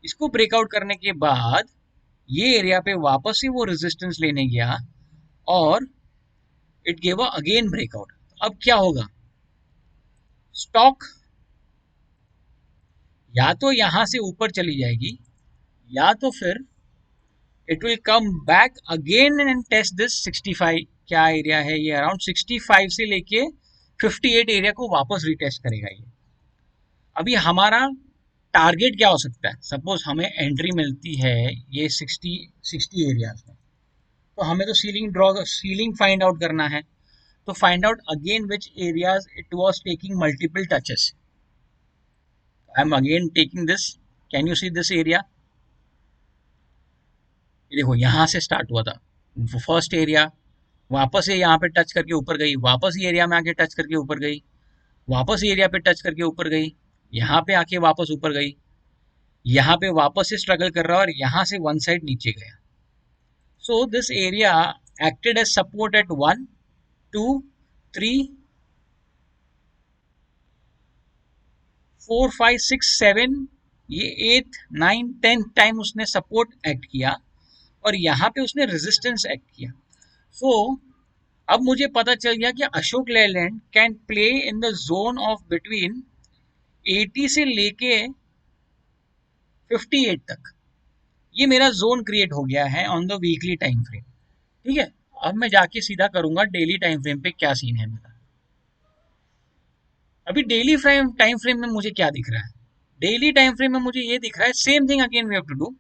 इसको ब्रेकआउट करने के बाद ये एरिया पे वापस से वो रेजिस्टेंस लेने गया और it gave a again breakout. अब क्या होगा, स्टॉक या तो यहां से ऊपर चली जाएगी या तो फिर it will come back again and test this 65, क्या एरिया है ये, अराउंड 65 से लेके 58 एरिया को वापस रिटेस्ट करेगा ये। अभी हमारा टारगेट क्या हो सकता है, सपोज हमें एंट्री मिलती है ये 60 एरियाज में, तो हमें तो सीलिंग फाइंड आउट करना है। तो find out again which areas it was taking multiple touches. I am again taking this, can you see this area, देखो यहाँ से स्टार्ट हुआ था फर्स्ट एरिया, वापस ये यहाँ पे टच करके ऊपर गई, वापस ये एरिया में आके टच करके ऊपर गई, वापस ये एरिया पे टच करके ऊपर गई, यहाँ पे आके वापस ऊपर गई, यहाँ पे वापस से स्ट्रगल कर रहा है और यहाँ से वन साइड नीचे गया। So this area acted as support at 1 2 3 4 5 6 7, ये 8 9 10 टाइम उसने सपोर्ट एक्ट किया और यहाँ पे उसने रेजिस्टेंस एक्ट किया। सो अब मुझे पता चल गया कि Ashok Leyland can play in the zone of between 80 से लेके 58 तक, ये मेरा जोन क्रिएट हो गया है on the weekly time frame. ठीक है, अब मैं जाके सीधा करूंगा डेली टाइम फ्रेम पे क्या सीन है मेरा। अभी डेली टाइम फ्रेम में मुझे क्या दिख रहा है, डेली टाइम फ्रेम में मुझे ये दिख रहा है same thing again we have to do,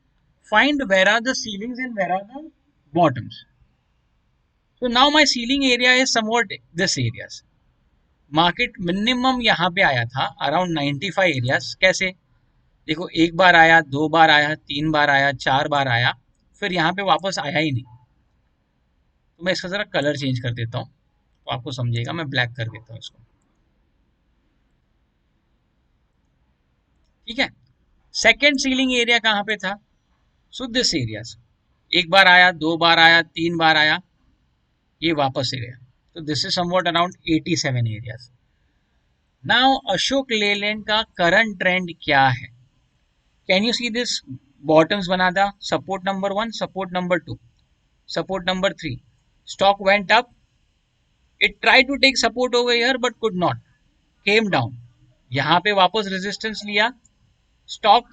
find where are the ceilings and where are the bottoms. So now my ceiling area is somewhat this areas. Market minimum यहाँ पे आया था अराउंड 95 एरियाज। कैसे, देखो एक बार आया, दो बार आया, तीन बार आया, चार बार आया, फिर यहाँ पे वापस आया ही नहीं। तो मैं इसका जरा कलर चेंज कर देता हूँ तो आपको समझेगा, मैं ब्लैक कर देता हूँ इसको। ठीक है, सेकेंड सीलिंग एरिया कहाँ पे था, सो दिस एरियाज, एक बार आया, दो बार आया, तीन बार आया, ये वापस एरिया, तो this is somewhat around 87 areas. Now Ashok Leyland का करंट ट्रेंड क्या है, can you see this, bottoms बना था, support number 1, support number 2, support number 3, stock went up, it try to take support over here but could not, came down, यहाँ पे वापस resistance लिया, stock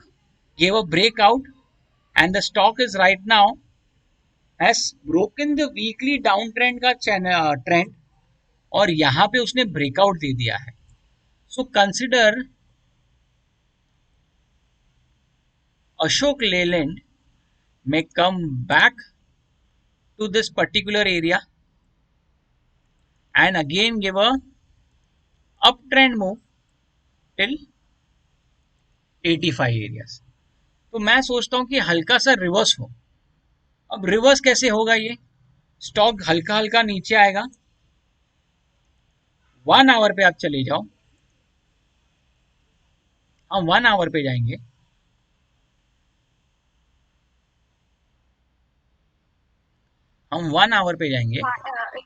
gave a breakout and the stock is right now has broken the weekly down trend का trend और यहाँ पे उसने breakout दे दिया है। So consider Ashok Leyland may come back to this particular area and again give a uptrend move till 85 areas। तो मैं सोचता हूं कि हल्का सा रिवर्स हो। अब रिवर्स कैसे होगा, ये स्टॉक हल्का हल्का नीचे आएगा, 1 आवर पे आप चले जाओ, हम 1 आवर पे जाएंगे, हम 1 आवर पे जाएंगे।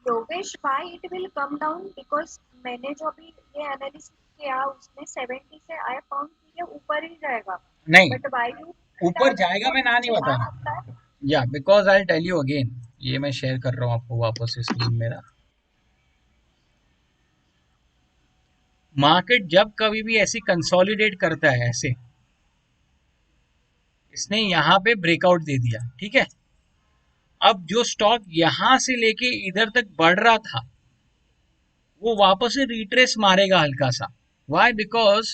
Yogesh, why it will come down? Because मैंने जो अभी ये एनालिसिस किया उसमें 70 से आई फाउंड कि ये ऊपर ही जाएगा, नहीं, बट व्हाई यू ऊपर जाएगा मैं ना नहीं नीचे आ बता सकता रहा, है। या because I tell you again, ये मैं शेयर कर रहा हूँ आपको वापस से स्क्रीन मेरा। मार्केट जब कभी भी ऐसी कंसोलिडेट करता है, ऐसे इसने यहाँ पे ब्रेकआउट दे दिया, ठीक है, अब जो स्टॉक यहां से लेके इधर तक बढ़ रहा था वो वापस से रिट्रेस मारेगा हल्का सा। Why, because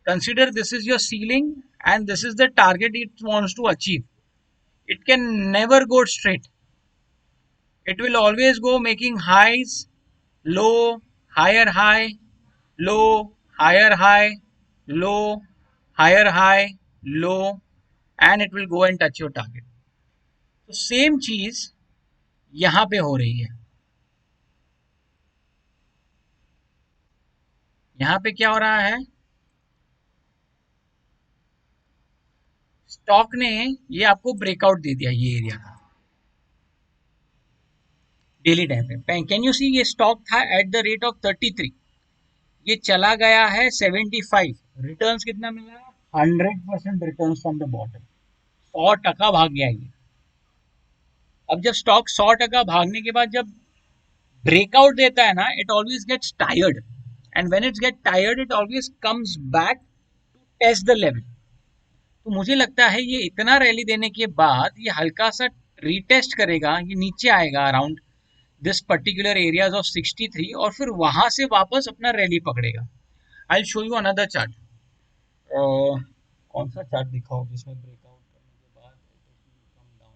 consider this is your ceiling and this is the target it wants to achieve, it can never go straight, it will always go making highs, low, higher high, low, higher high, low, higher high, low, and it will go and touch your target। तो same चीज यहां पे हो रही है। यहां पे क्या हो रहा है, स्टॉक ने ये आपको ब्रेकआउट दे दिया ये एरिया का डेली टाइम पे, कैन यू सी, ये स्टॉक था एट द रेट ऑफ 33, ये चला गया है 75, रिटर्न्स कितना मिला है, 100% रिटर्न्स फ्रॉम द बॉटम, 100% भाग गया ये। अब जब स्टॉक 100% भागने के बाद जब ब्रेकआउट देता है ना, it always gets tired, and when it's get tired it always comes back to test the level. तो मुझे लगता है ये इतना रैली देने के बाद ये हल्का सा रीटेस्ट करेगा, ये नीचे आएगा around this particular areas of 63 और फिर वहां से वापस अपना रैली पकड़ेगा। I will show you another chart. कौन सा चार्ट दिखाओ जिसमें ब्रेकआउट करने के बाद कम डाउन,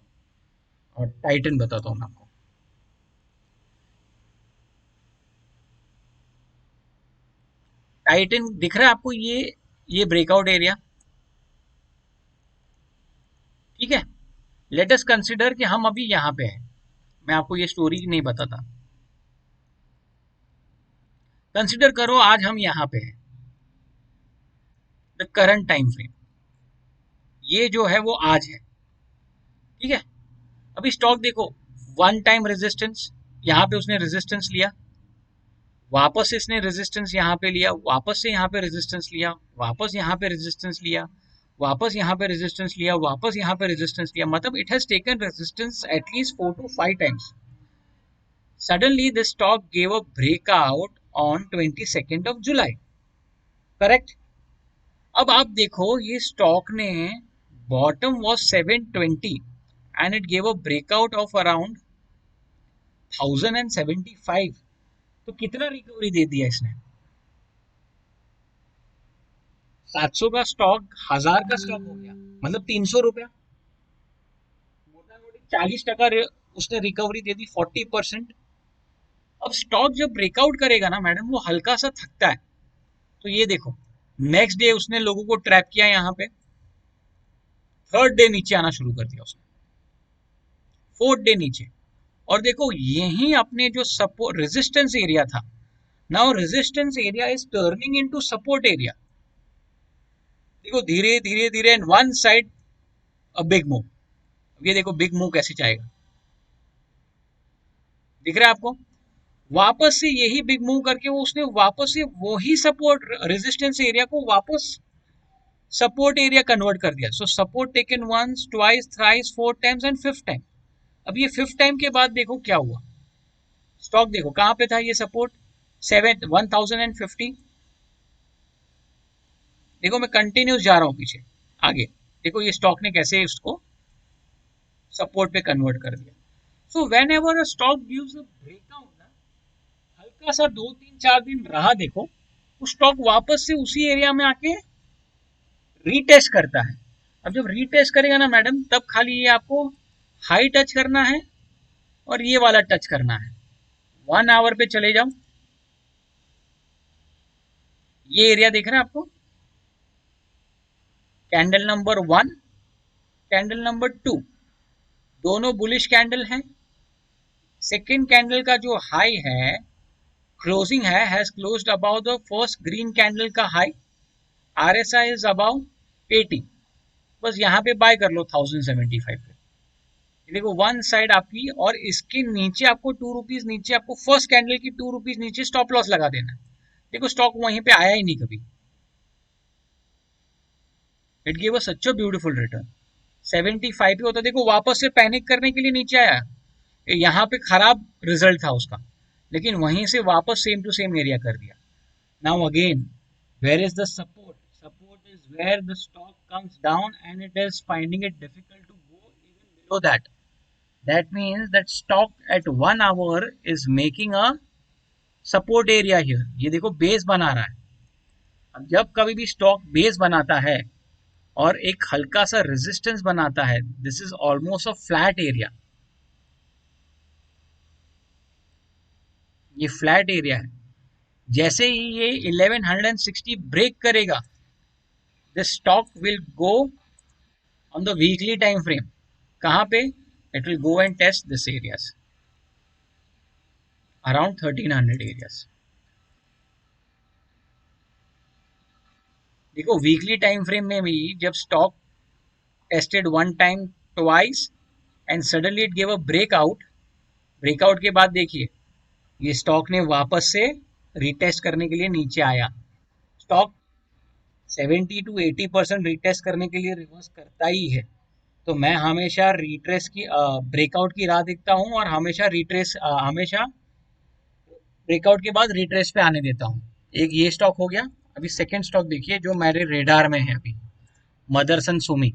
और टाइटन बताता हूँ मैं आपको। टाइटन दिख रहा है आपको, ये ब्रेकआउट एरिया, ठीक है। लेट अस कंसिडर कि हम अभी यहाँ पे हैं, मैं आपको ये स्टोरी नहीं बताता। कंसिडर करो आज हम यहाँ पे हैं, द करंट टाइम फ्रेम, ये जो है वो आज है, ठीक है। अभी स्टॉक देखो, वन टाइम रेजिस्टेंस, यहाँ पे उसने रेजिस्टेंस लिया, वापस इसने रेजिस्टेंस यहाँ पे लिया, वापस से यहाँ पे रेजिस्टेंस लिया, वापस यहाँ पे रेजिस्टेंस लिया, वापस यहाँ पे रेजिस्टेंस लिया, वापस यहाँ पे रेजिस्टेंस लिया, मतलब it has taken resistance at least 4 to 5 times. Suddenly this stock gave a breakout on 22nd of July, correct. अब आप देखो ये स्टॉक ने bottom was 720 and it gave a breakout of around 1075, तो कितना रिकवरी दे दिया इसने? 700 का स्टॉक 1000 का स्टॉक हो गया, मतलब 300 रुपया, मोटा मोटी 40% उसने रिकवरी दे दी, 40%। अब स्टॉक जब ब्रेकआउट करेगा ना मैडम, वो हल्का सा थकता है, तो ये देखो नेक्स्ट डे उसने लोगों को ट्रैप किया यहाँ पे, थर्ड डे नीचे आना शुरू कर दिया उसने, फोर्थ डे नीचे, और देखो यही अपने जो सपोर्ट रेजिस्टेंस एरिया था, now resistance area is turning into support area. देखो धीरे धीरे धीरे and one side a big move. ये देखो बिग मूव कैसे जाएगा, दिख रहा है आपको? वापस से यही बिग मूव करके वो उसने वापस से वही सपोर्ट रेजिस्टेंस एरिया को वापस सपोर्ट एरिया कन्वर्ट कर दिया। So support taken once, twice, thrice, 4 times and 5th time. अब ये 5th टाइम के बाद देखो क्या हुआ, स्टॉक देखो कहां पे था ये सपोर्ट, 1050। देखो मैं कंटिन्यूस जा रहा हूं पीछे आगे, देखो ये स्टॉक ने कैसे उसको सपोर्ट पे कन्वर्ट कर दिया। So when ever a stock gives a breakout ना, हल्का सा 2 3 4 दिन रहा, देखो वो स्टॉक वापस से उसी एरिया में आके रीटेस्ट करता है। अब जब रीटेस्ट करेगा ना मैडम, तब खाली ये आपको हाई टच करना है और ये वाला टच करना है। 1 आवर पे चले जाओ, ये एरिया देख रहे हैं आपको, कैंडल नंबर 1, कैंडल नंबर 2, दोनों बुलिश कैंडल हैं। सेकेंड कैंडल का जो हाई है, क्लोजिंग है, has closed about the first green candle का हाई, RSI इज अबाउट 80, बस यहाँ पे बाय कर लो 1075 पे। देखो वन साइड आपकी, और इसके नीचे आपको 2 रुपीज नीचे, आपको फर्स्ट कैंडल की 2 रुपीज नीचे स्टॉप लॉस लगा देना है। देखो स्टॉक वहीं पे आया ही नहीं कभी, it give a such a beautiful return. 75 पे होता, देखो वापस से पैनिक करने के लिए नीचे आया, यहाँ पे खराब रिजल्ट था उसका, लेकिन वहीं से वापस सेम टू सेम एरिया कर दिया। Now again where is the support, support is where the stock comes down and it is finding it difficult to go even below that. That means that stock at 1 hour is making a support area here। ये देखो base बना रहा है। अब जब कभी भी stock base बनाता है और एक हल्का सा रेजिस्टेंस बनाता है, this is almost a flat area, ये फ्लैट एरिया है। जैसे ही ये 1160 ब्रेक करेगा, the stock will go on the weekly time frame, कहां पे? It will go and test this areas around 1300 areas. देखो वीकली टाइम फ्रेम में भी जब stock tested 1 time, twice and suddenly it give a breakout, breakout के बाद देखिए ये स्टॉक ने वापस से रिटेस्ट करने के लिए नीचे आया। स्टॉक 70 to 80% रिटेस्ट करने के लिए रिवर्स करता ही है, तो मैं हमेशा रिट्रेस की ब्रेकआउट की राह देखता हूँ और हमेशा ब्रेकआउट के बाद रिट्रेस पे आने देता हूँ। एक ये स्टॉक हो गया। अभी सेकंड स्टॉक देखिए जो मेरे रेडार में है अभी, Motherson Sumi.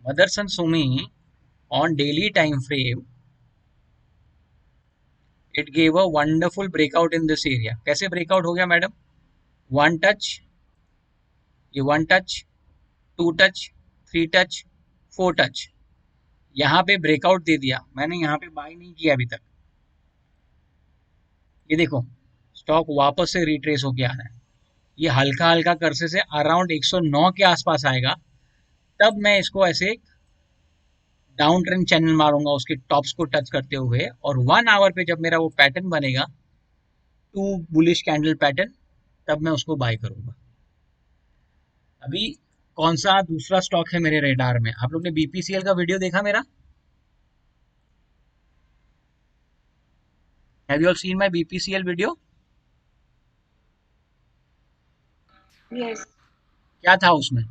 Motherson Sumi on daily time frame it gave a wonderful breakout in this area. कैसे ब्रेकआउट हो गया मैडम? वन टच, ये one touch, two touch, three touch, four touch, यहाँ पे ब्रेकआउट दे दिया। मैंने यहाँ पे बाय नहीं किया अभी तक। ये देखो स्टॉक वापस से रिट्रेस होके आ रहा है। ये हल्का हल्का करसे से अराउंड 109 के आसपास आएगा, तब मैं इसको ऐसे डाउन ट्रेंड चैनल मारूंगा उसके टॉप्स को टच करते हुए, और 1 आवर पे जब मेरा वो पैटर्न बनेगा, टू बुलिश कैंडल पैटर्न, तब मैं उसको बाय करूंगा। अभी कौन सा दूसरा स्टॉक है मेरे रेडार में? आप लोग ने बीपीसीएल का वीडियो देखा मेरा? Have you all seen my BPCL video? Yes. क्या था उसमें?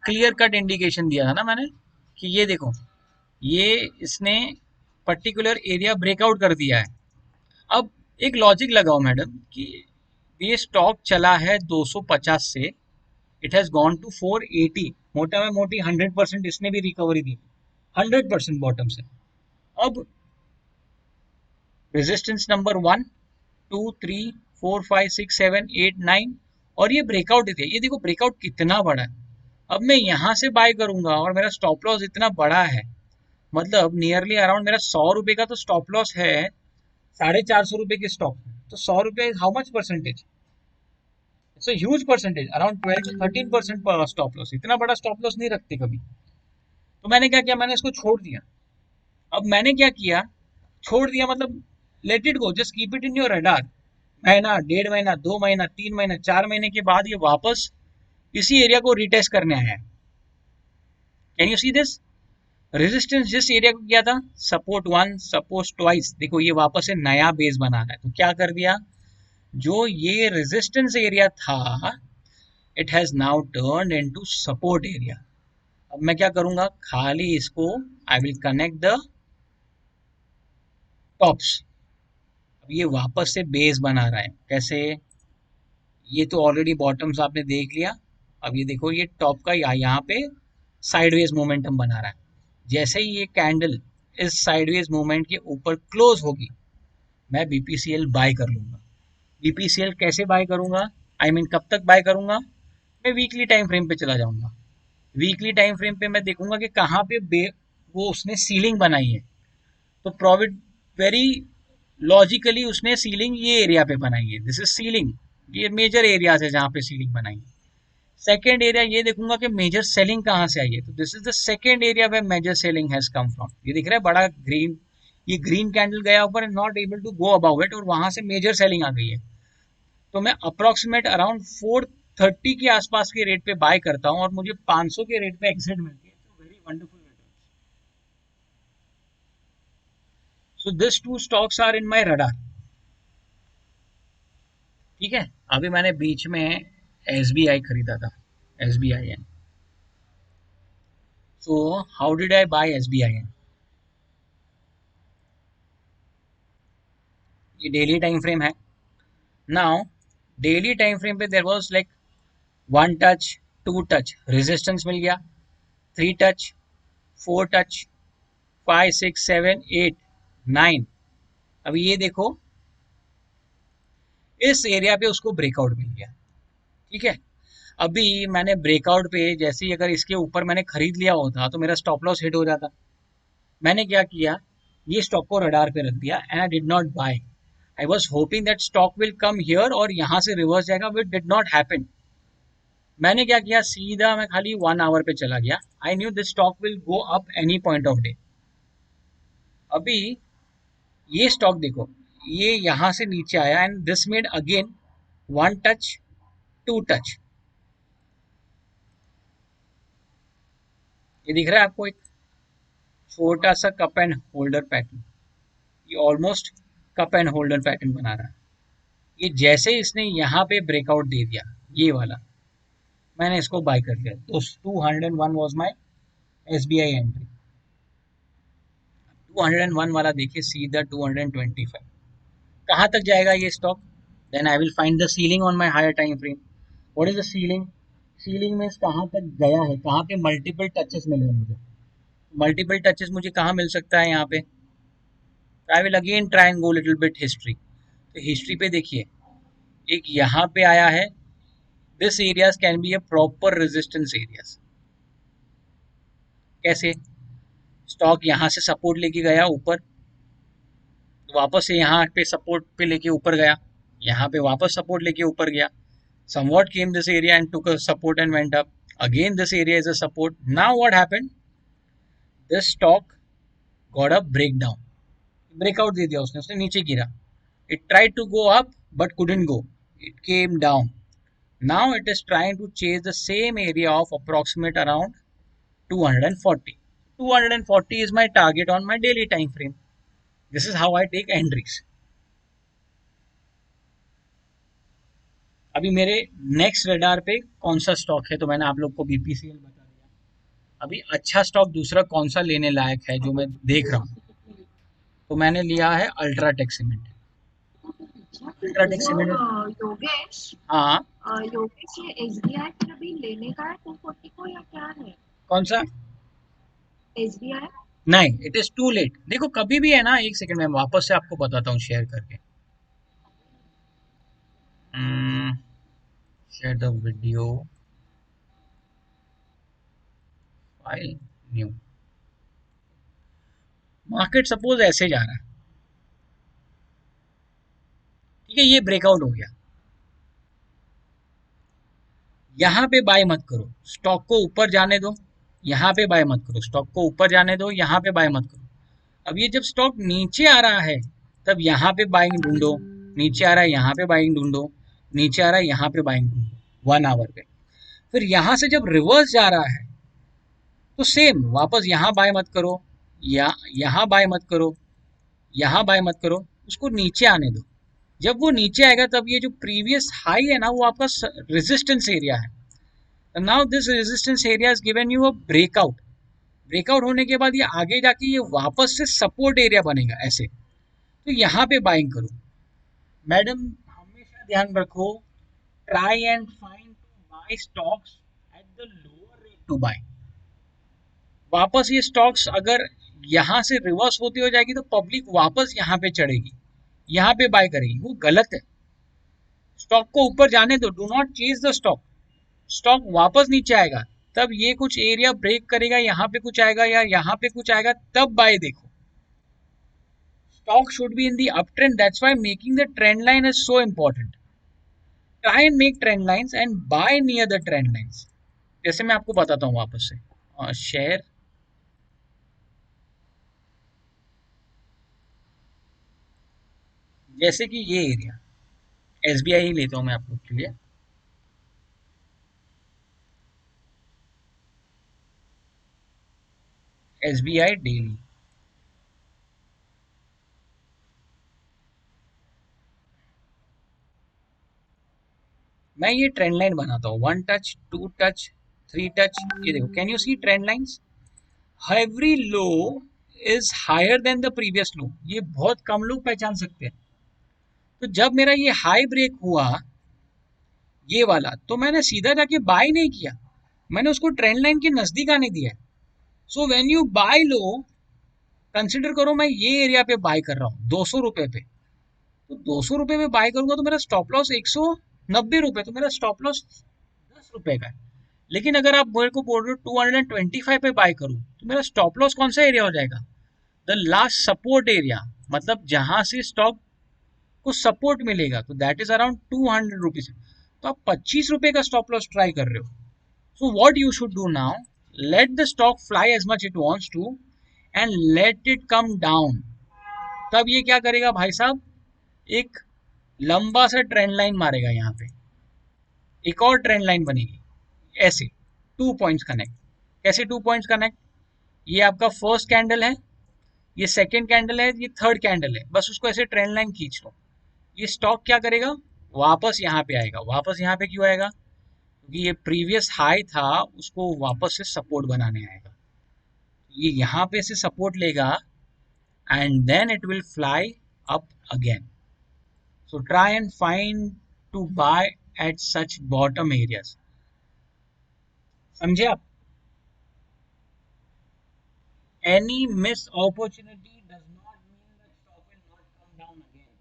क्लियर कट इंडिकेशन दिया था ना मैंने कि ये देखो, ये इसने पर्टिकुलर एरिया ब्रेकआउट कर दिया है। अब एक लॉजिक लगाओ मैडम कि ये स्टॉक चला है 250 से, इट हैज गॉन टू 480, मोटा में मोटी 100% इसने भी रिकवरी दी, 100% बॉटम से। अब रेजिस्टेंस नंबर 1, 2, 3, 4, 5, 6, 7, 8, 9, और ये ब्रेकआउट देती है। ये देखो ब्रेकआउट कितना बड़ा है। अब मैं यहाँ से बाय करूंगा और मेरा स्टॉप लॉस इतना बड़ा है, मतलब नियरली अराउंड मेरा 100 रुपए का तो स्टॉप लॉस है, 450 रुपए के स्टॉक में। तो 100 रुपए how much percentage? It's a huge percentage, around 12 to 13% पर स्टॉप लॉस। इतना बड़ा स्टॉप लॉस नहीं रखते कभी। तो मैंने क्या किया, मैंने इसको छोड़ दिया। अब मैंने क्या किया, छोड़ दिया मतलब let it go, just keep it in your radar. महीना, 1.5 महीना, 2 महीना, 3 महीना, 4 महीने के बाद ये वापस इसी एरिया को रिटेस्ट करने आया है। Can you see this? Resistance जिस एरिया को किया था, सपोर्ट 1, सपोर्ट ट्वाइस, देखो ये वापस से नया बेस बना रहा है। तो क्या कर दिया, जो ये रेजिस्टेंस एरिया था, it has now turn into support area. अब मैं क्या करूंगा, खाली इसको I will connect the tops. अब ये वापस से बेस बना रहा है। कैसे? ये तो ऑलरेडी बॉटम्स आपने देख लिया। अब ये देखो ये टॉप का यहाँ पे साइडवेज मोमेंटम बना रहा है। जैसे ही ये कैंडल इस साइडवेज मोमेंट के ऊपर क्लोज होगी, मैं बीपीसीएल बाय कर लूंगा। बीपीसीएल कैसे बाय करूंगा, आई मीन कब तक बाय करूंगा? मैं वीकली टाइम फ्रेम पे चला जाऊंगा। वीकली टाइम फ्रेम पे मैं देखूंगा कि कहाँ पे वो उसने सीलिंग बनाई है। तो प्रॉफिट वेरी लॉजिकली उसने सीलिंग ये एरिया पे बनाई है, दिस इज सीलिंग। ये मेजर एरियाज है जहाँ पे सीलिंग बनाई है। सेकेंड एरिया ये देखूंगा कि मेजर सेलिंग कहाँ से आई है। तो this is the second area way major selling has come from. ये दिख रहा है बड़ा ग्रीन, ये ग्रीन कैंडल गया ऊपर, not able to go above it, और वहां से मेजर सेलिंग आ गई है। तो मैं अप्रोक्सीमेट अराउंड 430 के आसपास के रेट पे बाय करता हूँ और मुझे 500 के रेट पे एग्जिट मिलती है। तो very wonderful return. So this two stocks are in my radar. ठीक है। अभी मैंने बीच में एसबीआई खरीदा था, SBI N. So how did I buy SBI N? ये डेली टाइम फ्रेम है। नाउ डेली टाइम फ्रेम पे there was like 1 touch, 2 touch, resistance मिल गया, 3 टच, 4 टच, 5, 6, 7, 8, 9। अभी ये देखो इस एरिया पे उसको ब्रेकआउट मिल गया। ठीक है। अभी मैंने ब्रेकआउट पे जैसे ही अगर इसके ऊपर मैंने खरीद लिया होता तो मेरा स्टॉप लॉस हिट हो जाता। मैंने क्या किया, ये स्टॉक को रडार पे रख दिया and I did not buy. I was hoping that stock will come here और यहाँ से रिवर्स जाएगा, विच डिड नॉट हैपन। मैंने क्या किया, सीधा मैं खाली 1 आवर पे चला गया। I knew this stock will go up any point of day. अभी ये स्टॉक देखो, ये यहाँ से नीचे आया and this made again 1 touch, 2 touch. ये दिख रहा है आपको एक छोटा सा कप एंड होल्डर पैटर्न, ये almost cup and holder pattern बना रहा है। ये जैसे इसने यहाँ पे ब्रेकआउट दे दिया, ये वाला, मैंने इसको बाय कर लिया। तो 201 वाज माय SBI एंट्री 201 वाला देखिए सीधा 225 कहाँ तक जाएगा ये stock. Then I will find the ceiling on my higher time frame. What is the ceiling. Ceiling में कहाँ तक गया है, कहाँ पे मल्टीपल टचेस मिले मुझे. मल्टीपल टचेस मुझे कहाँ मिल सकता है यहाँ पे. I will again try and go little bit history. तो हिस्ट्री पे देखिए एक यहाँ पे आया है. This areas can be a proper resistance areas. कैसे. स्टॉक यहाँ से सपोर्ट लेके गया ऊपर, वापस से यहाँ पे सपोर्ट पे लेके ऊपर गया, यहाँ पे वापस सपोर्ट लेके ऊपर गया. Somewhat came this area and took a support and went up. Again this area is a support. Now what happened? This stock got a breakdown. Breakout दे दिया उसने नीचे गिरा. It tried to go up but couldn't go. It came down. Now it is trying to chase the same area of approximate around 240. 240 is my target on my daily time frame. This is how I take entries. अभी मेरे next radar पे कौन सा stock है, तो मैंने आप लोग को BPCL बता दिया. अभी अच्छा स्टॉक दूसरा कौन सा लेने लायक है जो मैं देख रहा हूँ, तो मैंने लिया है UltraTech cement. UltraTech cement. Yogesh, हाँ. योगेश ये SBI फिर अभी लेने का है 240 को या क्या है. कौन सा. SBI नहीं, इट इज टू लेट. देखो कभी भी है ना, एक सेकंड में वापस से आपको बताता हूँ शेयर करके. Share the video file new. Market suppose ऐसे जा रहा है, ठीक है, ये ब्रेकआउट हो गया. यहाँ पे बाय मत करो, स्टॉक को ऊपर जाने दो. यहाँ पे बाय मत करो, स्टॉक को ऊपर जाने दो. यहाँ पे बाय मत करो. अब ये जब स्टॉक नीचे आ रहा है तब यहाँ पे बाइंग ढूंढो. नीचे आ रहा है यहाँ पे बाइंग ढूंढो. नीचे आ रहा है यहाँ पे बाइंग ढूंढो 1 आवर पे. फिर यहाँ से जब रिवर्स जा रहा है तो सेम वापस यहाँ बाय मत करो, या यहाँ बाय मत करो, यहाँ बाय मत करो, उसको नीचे आने दो. जब वो नीचे आएगा तब ये जो प्रीवियस हाई है ना वो आपका रेजिस्टेंस एरिया है. Now this resistance area is given you a breakout. Breakout होने के बाद ये आगे जाके ये वापस से सपोर्ट एरिया बनेगा ऐसे, तो यहाँ पे बाइंग करो. मैडम हमेशा ध्यान रखो, try and find to buy stocks at the lower rate to buy. वापस ये स्टॉक्स अगर यहाँ से रिवर्स होती हो जाएगी तो पब्लिक वापस यहाँ पे चढ़ेगी, यहाँ पे बाय करेगी, वो गलत है. स्टॉक को ऊपर जाने दो, do not chase the stock. Stock वापस नीचे आएगा तब ये कुछ एरिया ब्रेक करेगा, यहाँ पे कुछ आएगा या यहाँ पे कुछ आएगा, तब बाय देखो. Stock should be in the up trend. That's why making the trend line is so important. Try and make trend lines and buy near the trend lines. जैसे मैं आपको बताता हूँ वापस से शेयर. जैसे कि ये एरिया SBI ही लेता हूँ मैं आप लोग के लिए. SBI daily. मैं ये ट्रेंड लाइन बनाता हूँ, 1 टच, 2 टच, 3 टच. ये देखो, can you see trend lines. Every low is higher than the previous low. ये बहुत कम लोग पहचान सकते हैं. तो जब मेरा ये हाई ब्रेक हुआ ये वाला, तो मैंने सीधा जाके बाय नहीं किया, मैंने उसको ट्रेंड लाइन के नजदीक आने दिया. So when you buy low, consider करो मैं ये एरिया पे बाय कर रहा हूँ 200 रुपए पे. तो 200 रुपए पे बाय करूंगा तो मेरा स्टॉप लॉस 190 रुपए, तो मेरा स्टॉप लॉस 10 रुपए का है. लेकिन अगर आप मेरे को बोल रहे हो 225 पे बाय करूँ तो मेरा स्टॉप लॉस कौन सा एरिया हो जाएगा, द लास्ट सपोर्ट एरिया. मतलब जहां से स्टॉक को सपोर्ट मिलेगा, तो दैट इज अराउंड 200 रुपीज. तो आप 25 रुपए का स्टॉप लॉस ट्राई कर रहे हो. So what you should do now, let the stock fly as much it wants to and let it come down. तब ये क्या करेगा भाई साहब, एक लंबा सा ट्रेंड लाइन मारेगा. यहाँ पे एक और ट्रेंड लाइन बनेगी ऐसे, 2 पॉइंट्स कनेक्ट. कैसे 2 पॉइंट्स कनेक्ट, ये आपका फर्स्ट कैंडल है, ये सेकंड कैंडल है, ये थर्ड कैंडल है. बस उसको ऐसे ट्रेंड लाइन खींच लो. ये स्टॉक क्या करेगा, वापस यहाँ पे आएगा. वापस यहाँ पे क्यों आएगा, क्योंकि ये प्रीवियस हाई था उसको वापस से सपोर्ट बनाने आएगा. ये यहाँ पे से सपोर्ट लेगा and then it will fly up again. So try and find to buy at such bottom areas. समझे आप? Any missed opportunity does not mean that stock will not come down again.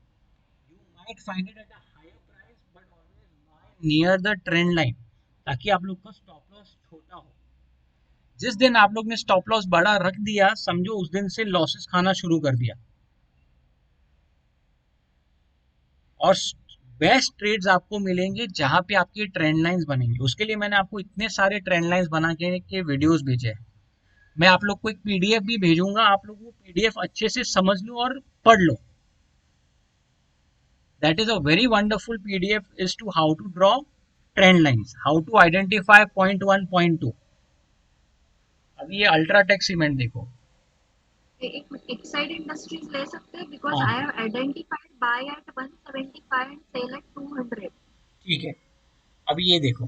You might find it at a higher price, but always buy near the trend line, ताकि आप लोग का stop loss छोटा हो. जिस दिन आप लोग ने स्टॉप लॉस बड़ा रख दिया, समझो उस दिन से लॉसेस खाना शुरू कर दिया. और बेस्ट ट्रेड्स आपको मिलेंगे जहां पे आपकी ट्रेंड लाइंस बनेंगे. उसके लिए मैंने आपको इतने सारे ट्रेंड लाइंस बना के वीडियोस भेजे हैं. मैं आप लोग को एक पीडीएफ भी भेजूंगा, आप लोग वो पीडीएफ अच्छे से समझ लो और पढ़ लो. That is a very wonderful PDF as to how to draw trend lines, how to identify point 1, point 2. अभी ये अल्ट्राटेक सीमेंट देखो. एक एक्साइड इंडस्ट्रीज ले सकते हैं बिकॉज हाँ I have identified buy at 175 and sell at 200. ठीक है. अभी ये देखो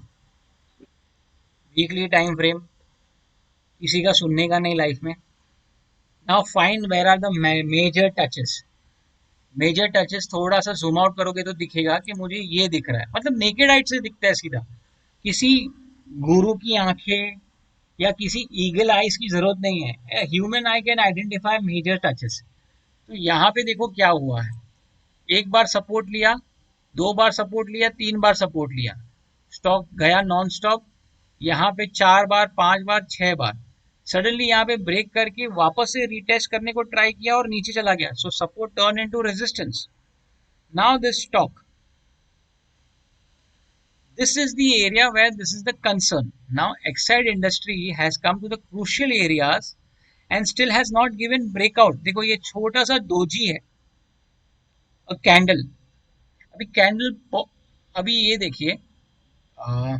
वीकली टाइम फ्रेम, किसी का सुनने का नहीं लाइफ में. Now find where are the major touches. Major touches थोड़ा सा जूम आउट करोगे तो दिखेगा कि मुझे ये दिख रहा है, मतलब नेकेड आइट से दिखता है सीधा. किसी गुरु की आंखें या किसी ईगल आइज की जरूरत नहीं है. Human eye can identify major touches. तो यहाँ पे देखो क्या हुआ है. एक बार सपोर्ट लिया, दो बार सपोर्ट लिया, तीन बार सपोर्ट लिया, स्टॉक गया नॉन स्टॉप. यहाँ पे चार बार, पांच बार, छह बार. सडनली यहाँ पे ब्रेक करके वापस से रीटेस्ट करने को ट्राई किया और नीचे चला गया. So support turn into resistance. Now this stock, this is the area where this is the concern. Now Exide industry has come to the crucial areas and still has not given breakout. देखो ये छोटा सा doji है, a candle. अभी candle, अभी ये देखिए, हाँ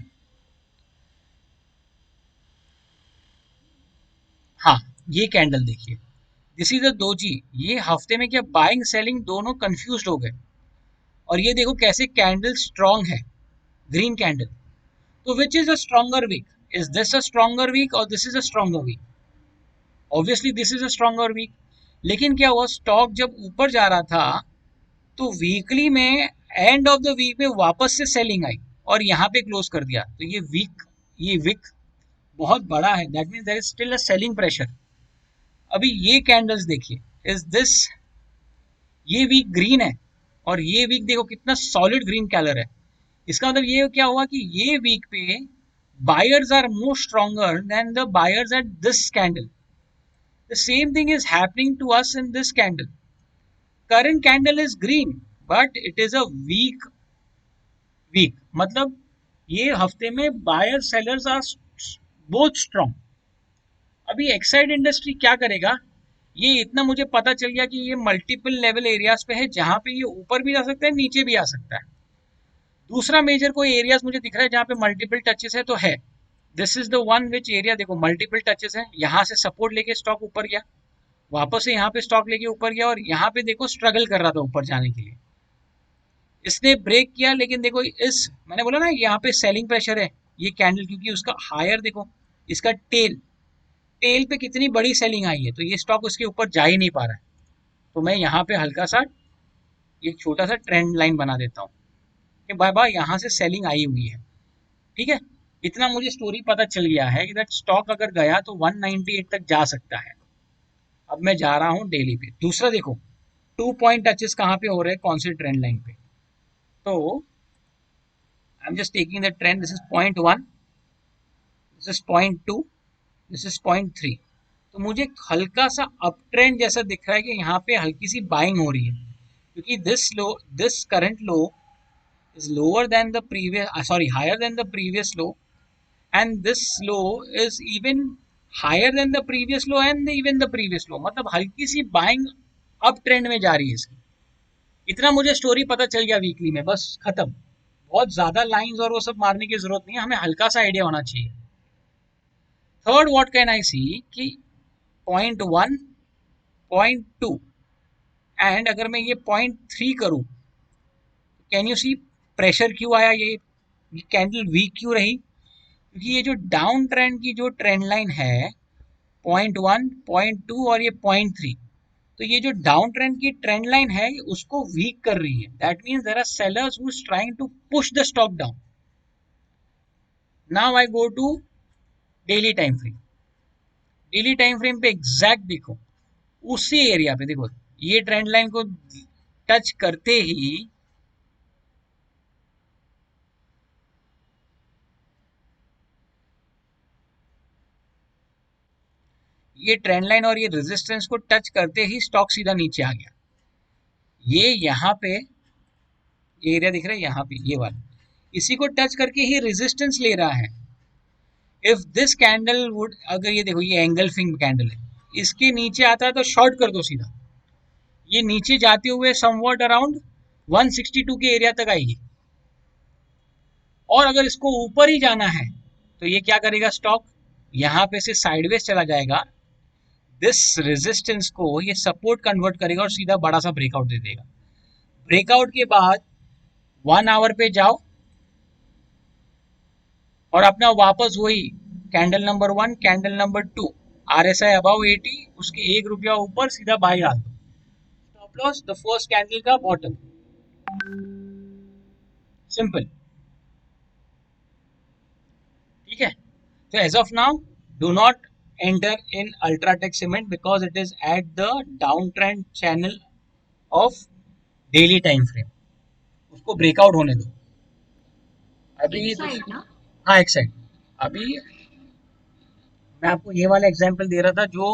ये कैंडल देखिए, दिस इज अ दोजी. ये हफ्ते में क्या बाइंग सेलिंग दोनों कंफ्यूज हो गए. और ये देखो कैसे कैंडल स्ट्रॉन्ग है, ग्रीन कैंडल. तो which is a stronger week? Is this a stronger week और this is a stronger week? Obviously this is a stronger week. लेकिन क्या हुआ, स्टॉक जब ऊपर जा रहा था तो वीकली में एंड ऑफ द वीक में वापस से सेलिंग आई और यहाँ पे क्लोज कर दिया. तो ये वीक बहुत बड़ा है. That means there is still a selling pressure. अभी ये कैंडल्स देखिए, इज दिस, ये वीक ग्रीन है और ये वीक देखो कितना सॉलिड ग्रीन कलर है. इसका मतलब ये क्या हुआ कि ये वीक पे buyers are more stronger than the buyers at this candle. The same thing is happening to us in this candle. Current candle is green, but it is a week. मतलब ये हफ्ते में buyer sellers are both strong. अभी Exide industry क्या करेगा, ये इतना मुझे पता चल गया कि ये मल्टीपल लेवल एरियाज पे है जहां पे ये ऊपर भी आ सकता है, नीचे भी आ सकता है. दूसरा मेजर कोई एरियाज मुझे दिख रहा है जहां पे मल्टीपल टचेस है, तो है this is the one which area. देखो मल्टीपल टचेस है, यहाँ से सपोर्ट लेके स्टॉक ऊपर गया, वापस से यहाँ पे स्टॉक लेके ऊपर गया और यहाँ पे देखो स्ट्रगल कर रहा था ऊपर जाने के लिए. इसने ब्रेक किया, लेकिन देखो इस, मैंने बोला ना यहाँ पे सेलिंग प्रेशर है ये कैंडल, क्योंकि उसका हायर देखो, इसका टेल, टेल पे कितनी बड़ी सेलिंग आई है. तो ये स्टॉक उसके ऊपर जा ही नहीं पा रहा है. तो मैं यहाँ पे हल्का सा एक छोटा सा ट्रेंड लाइन बना देता हूँ कि बाय बाय यहाँ से सेलिंग आई हुई है. ठीक है, इतना मुझे स्टोरी पता चल गया है कि दैट स्टॉक अगर गया तो 198 तक जा सकता है. अब मैं जा रहा हूँ डेली पे. दूसरा देखो 2 पॉइंट टचेस कहाँ पे हो रहे हैं, कौन से ट्रेंड लाइन पे. तो आई am just taking the trend. This is point 1, this is point 2, this is point 3. तो मुझे हल्का सा अप ट्रेंड जैसा दिख रहा है कि यहाँ पे हल्की सी बाइंग हो रही है, क्योंकि this current low is lower than the previous, sorry, higher than the previous low, and this low is even higher than the previous low and even the previous low. मतलब हल्की सी बाइंग अप ट्रेंड में जा रही है इसकी. इतना मुझे story पता चल गया वीकली में, बस खत्म. बहुत ज्यादा लाइंस और वो सब मारने की जरूरत नहीं है, हमें हल्का सा आइडिया होना चाहिए. थर्ड व्हाट कैन आई सी कि पॉइंट 1, पॉइंट 2 एंड अगर मैं ये पॉइंट 3 करूं, कैन यू सी प्रेशर क्यों आया, ये कैंडल वीक क्यों रही? क्योंकि ये जो डाउन ट्रेंड की जो ट्रेंड लाइन है 0.1, 0.2 और ये 0.3, तो ये जो डाउन ट्रेंड की ट्रेंड लाइन है उसको वीक कर रही है. That means there are sellers who is trying to push the stock down. Now I go to daily time frame. Daily time frame पे एग्जैक्ट देखो, उसी एरिया पे देखो, ये ट्रेंड लाइन को टच करते ही ये ट्रेंड लाइन और ये रेजिस्टेंस को टच करते ही स्टॉक सीधा नीचे आ गया. ये यहाँ पे ये एरिया दिख रहा है, यहाँ पे ये वाला, इसी को टच करके ही रेजिस्टेंस ले रहा है. इफ दिस कैंडल वुड, अगर ये देखो ये एंगल्फिंग कैंडल है, इसके नीचे आता है तो शॉर्ट कर दो सीधा. ये नीचे जाते हुए समवॉट अराउंड 162 के एरिया तक आएगी. और अगर इसको ऊपर ही जाना है तो ये क्या करेगा, स्टॉक यहाँ पे से साइडवेज चला जाएगा. दिस रेजिस्टेंस को ये सपोर्ट कन्वर्ट करेगा और सीधा बड़ा सा ब्रेकआउट दे देगा. ब्रेकआउट के बाद 1 आवर पे जाओ और अपना वापस वही candle number 1, candle number 2, RSI above 80, उसके ₹1 ऊपर सीधा बाय डाल दो. Stop loss the first candle का बॉटम. सिंपल. ठीक है. तो as of now do not enter in Ultratech Cement because it is at the downtrend channel of daily time frame. उसको ब्रेकआउट होने दो. अभी एक साइड ना. हाँ, एक साइड. अभी मैं आपको ये वाला एग्जांपल दे रहा था जो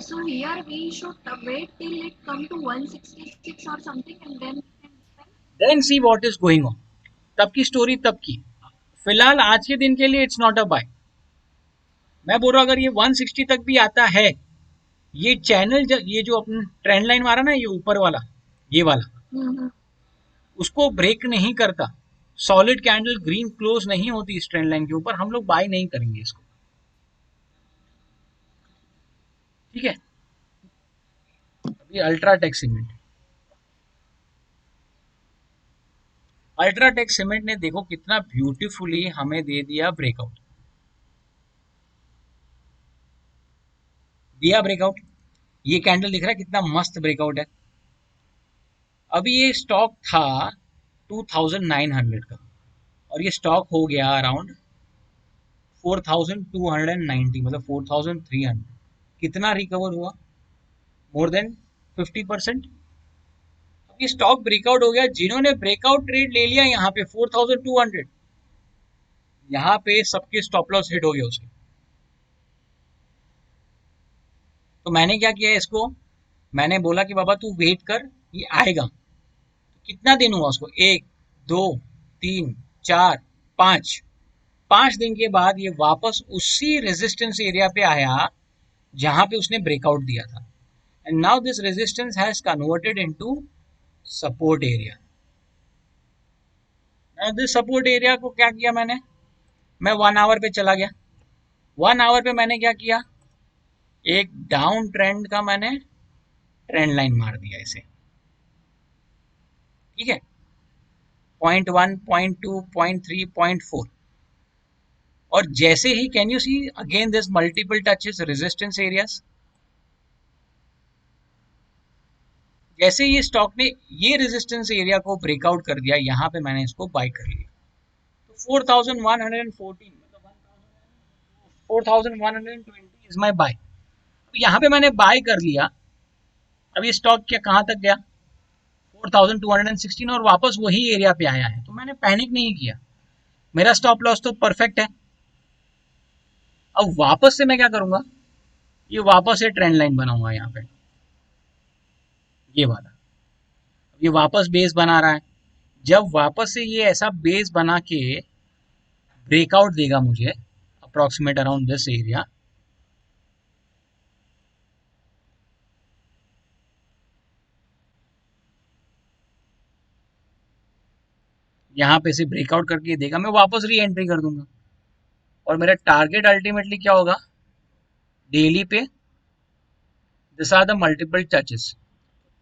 So here we should wait till it come to 166 or something and then see what is going on. तब की स्टोरी तब की. फिलहाल आज के दिन के लिए इट्स नॉट अ बाय. मैं बोल रहा हूँ अगर ये 160 तक भी आता है, ये चैनल ये जो अपना ट्रेंड लाइन मारा ना, ये ऊपर वाला, ये वाला, उसको ब्रेक नहीं करता, सॉलिड कैंडल ग्रीन क्लोज नहीं होती इस ट्रेंड लाइन के ऊपर, हम लोग बाय नहीं करेंगे इसको. ठीक है. अभी अल्ट्राटेक सीमेंट. अल्ट्राटेक सीमेंट ने देखो कितना ब्यूटीफुली हमें दे दिया ब्रेकआउट. दिया ब्रेकआउट. ये कैंडल दिख रहा है कितना मस्त ब्रेकआउट है. अभी ये स्टॉक था 2900 का और ये स्टॉक हो गया अराउंड 4290, मतलब 4300. कितना रिकवर हुआ? More than 50%. अब ये स्टॉक ब्रेकआउट हो गया. जिन्होंने ब्रेकआउट ट्रेड ले लिया यहाँ पे 4200, यहाँ पे सबके स्टॉप लॉस हिट हो गया उसके. तो मैंने क्या किया इसको, मैंने बोला कि बाबा तू वेट कर, ये आएगा. कितना दिन हुआ उसको? 1, 2, 3, 4, 5 दिन के बाद ये वापस उसी रेजिस्टेंस एरिया पे आया जहां पे उसने ब्रेकआउट दिया था. And now this resistance has converted into support area. Now this support area को क्या किया मैंने, मैं 1 आवर पे चला गया. 1 आवर पे मैंने क्या किया, एक डाउन ट्रेंड का मैंने ट्रेंड लाइन मार दिया इसे. ठीक है. 0.1, 0.2, 0.3, 0.4. और जैसे ही, can you see again this multiple touches resistance areas. जैसे ये स्टॉक ने ये रेजिस्टेंस एरिया को ब्रेकआउट कर दिया, यहाँ पे मैंने इसको बाय कर लिया. तो 4114, मतलब 4120 इज माय बाय. तो यहाँ पे मैंने बाय कर लिया. अब ये स्टॉक क्या कहाँ तक गया? 4216 और वापस वही एरिया पे आया है. तो मैंने पैनिक नहीं किया, मेरा स्टॉप लॉस तो परफेक्ट है. अब वापस से मैं क्या करूंगा, ये वापस से ट्रेंड लाइन बनाऊंगा यहाँ पे, ये वाला. ये वापस बेस बना रहा है. जब वापस से ये ऐसा बेस बना के ब्रेकआउट देगा मुझे अप्रोक्सीमेट अराउंड दिस एरिया, यहाँ पे से ब्रेकआउट करके देगा, मैं वापस री एंट्री कर दूंगा. और मेरा टारगेट अल्टीमेटली क्या होगा, डेली पे this are the multiple touches.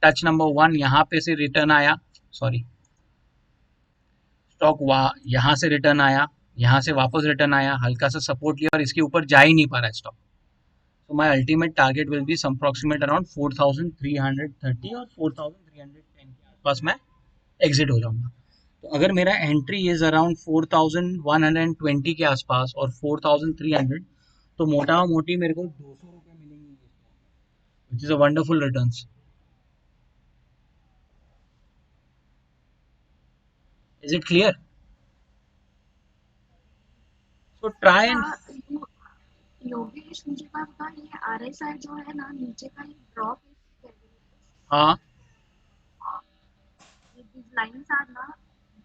Touch number 1 यहाँ पे से रिटर्न आया, सॉरी, स्टॉक यहाँ से रिटर्न आया, यहाँ से वापस रिटर्न आया, हल्का सा सपोर्ट लिया और इसके ऊपर जा ही नहीं पा रहा है stock. So my ultimate target will be some approximate around 4330 और 4310 के आसपास मैं एग्जिट हो जाऊंगा। तो अगर मेरा एंट्री इज अराउंड 4120 के आसपास और 4300, तो मोटा मोटी मेरे को 200 रुपये मिलेंगे, विच is a wonderful returns. Is it clear? So try and हाँ, योगेश मुझे बात बता, ये RSI जो है ना नीचे का ये ड्रॉप हाँ ये these lines are ना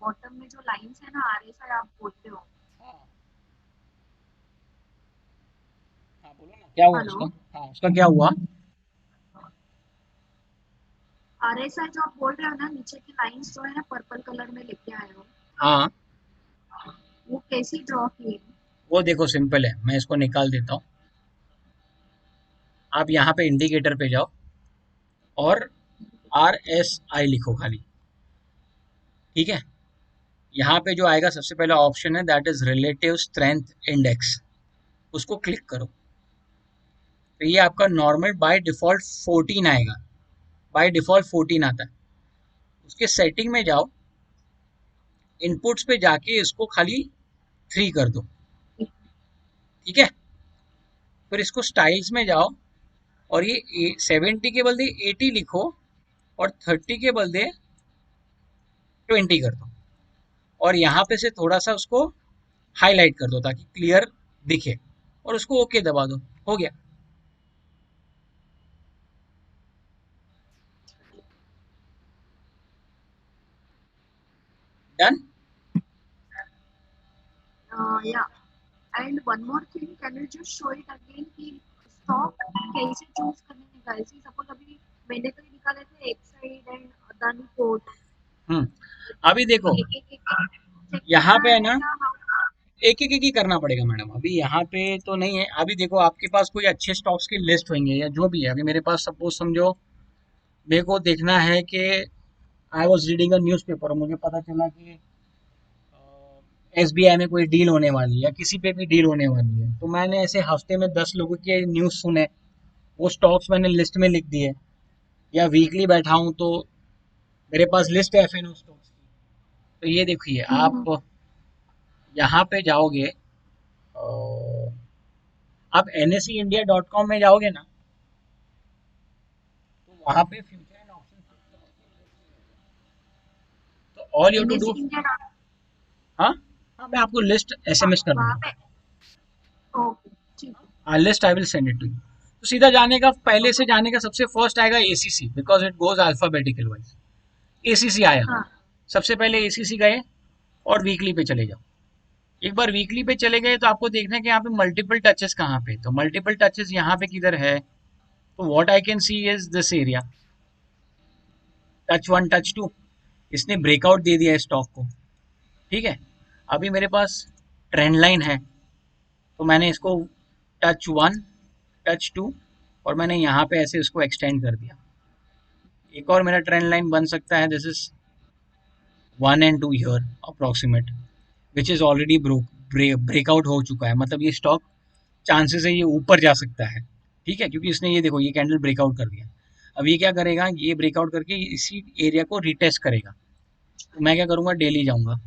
बॉटम में जो लाइंस है ना RSI आप बोलते हो। हाँ बोलो ना क्या हुआ उसका। हेलो, हाँ उसका क्या हुआ? RSI जो आप बोल रहे हो ना नीचे की लाइंस जो है ना पर्पल कलर में लेके आए हो, हाँ वो कैसी ड्रॉ किए? वो देखो सिंपल है, मैं इसको निकाल देता हूँ। आप यहाँ पे इंडिकेटर पे जाओ और RSI लिखो खाली, ठीक है। यहाँ पे जो आएगा सबसे पहला ऑप्शन है that is relative strength index, उसको क्लिक करो। तो ये आपका नॉर्मल बाय डिफ़ॉल्ट 14 आएगा, बाय डिफ़ॉल्ट 14 आता है। उसके सेटिंग में जाओ, इनपुट्स पे जाके इसको खाली 3 कर दो, ठीक है। फिर इसको स्टाइल्स में जाओ और ये 70 के बदले 80 लिखो और 30 के बदले 20 कर दो, और यहाँ पे से थोड़ा सा उसको हाईलाइट कर दो ताकि क्लियर दिखे, और उसको ओके दबा दो, हो गया। डन। या and one more thing, can you just show it again कि स्टॉक कैसे चूज करने का? ऐसे सपोज अभी मैंने तो ये निकाले थे एक साइड एंड अदानी पोर्ट, अभी देखो एक एक एक चेक यहाँ करना पे है है ना, या एक एक एक ही करना पड़ेगा मैडम। अभी यहाँ पे तो नहीं है। अभी देखो आपके पास कोई अच्छे स्टॉक्स की लिस्ट होंगे या जो भी है। अभी मेरे पास सपोज समझो मेरे को देखना है कि I was reading a news paper और मुझे पता चला कि SBI में कोई डील होने वाली है या किसी पे भी डील होने वाली है, तो मैंने ऐसे हफ्ते में 10 लोगों के न्यूज़ सुने, वो स्टॉक्स मैंने लिस्ट में लिख दिए। या वीकली बैठा हूँ तो मेरे पास लिस्ट है FNO स्टॉक्स की। तो ये देखिए आप यहाँ पे जाओगे, आप NSEindia.com में जाओगे ना, तो वहाँ पे फ्यूचर एंड ऑप्शन, तो ऑल यू टू NSE डू। इंडिया हाँ हाँ, मैं आपको लिस्ट SMS कर वहाँ दूंगा। पे? ओके, ठीक है। हाँ list I will send it to you. तो सीधा जाने का, पहले से जाने का सबसे फर्स्ट आएगा ACC, because it goes alphabetical wise. ACC आया, हाँ सबसे पहले ACC गए और वीकली पे चले जाओ। एक बार वीकली पे चले गए तो आपको देखना है कि यहाँ पे मल्टीपल टचेस कहाँ पे, तो मल्टीपल टचेस यहाँ पे किधर है, तो what I can see is this area, touch 1 touch 2। इसने ब्रेकआउट दे दिया है स्टॉक को, ठीक है। अभी मेरे पास ट्रेंड लाइन है, तो मैंने इसको टच 1 टच 2 और मैंने यहाँ पे ऐसे इसको एक्सटेंड कर दिया। एक और मेरा ट्रेंड लाइन बन सकता है, this is 1 and 2 here approximate, which is already breakout हो चुका है, मतलब ये स्टॉक चांसेस है ये ऊपर जा सकता है, ठीक है, क्योंकि इसने ये देखो ये कैंडल ब्रेकआउट कर दिया। अब ये क्या करेगा, ये ब्रेकआउट करके इसी एरिया को रिटेस्ट करेगा। तो मैं क्या करूँगा, डेली जाऊँगा।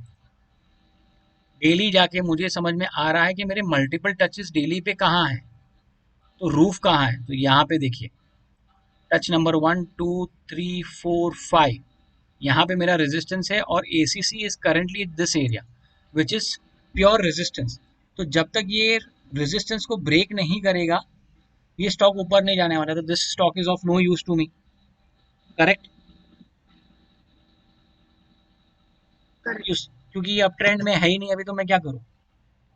डेली जाके मुझे समझ में आ रहा है कि मेरे मल्टीपल टचेस डेली पे कहाँ है, तो रूफ कहाँ है, तो यहाँ पे देखिए टच नंबर 1 2 3 4 5, यहाँ पे मेरा रेजिस्टेंस है और ACC is currently this area which is pure resistance. तो जब तक ये रेजिस्टेंस को ब्रेक नहीं करेगा ये स्टॉक ऊपर नहीं जाने वाला, तो this stock is of no use to me, correct. Correct. क्योंकि ये अब ट्रेंड में है ही नहीं, अभी तो मैं क्या करूँ,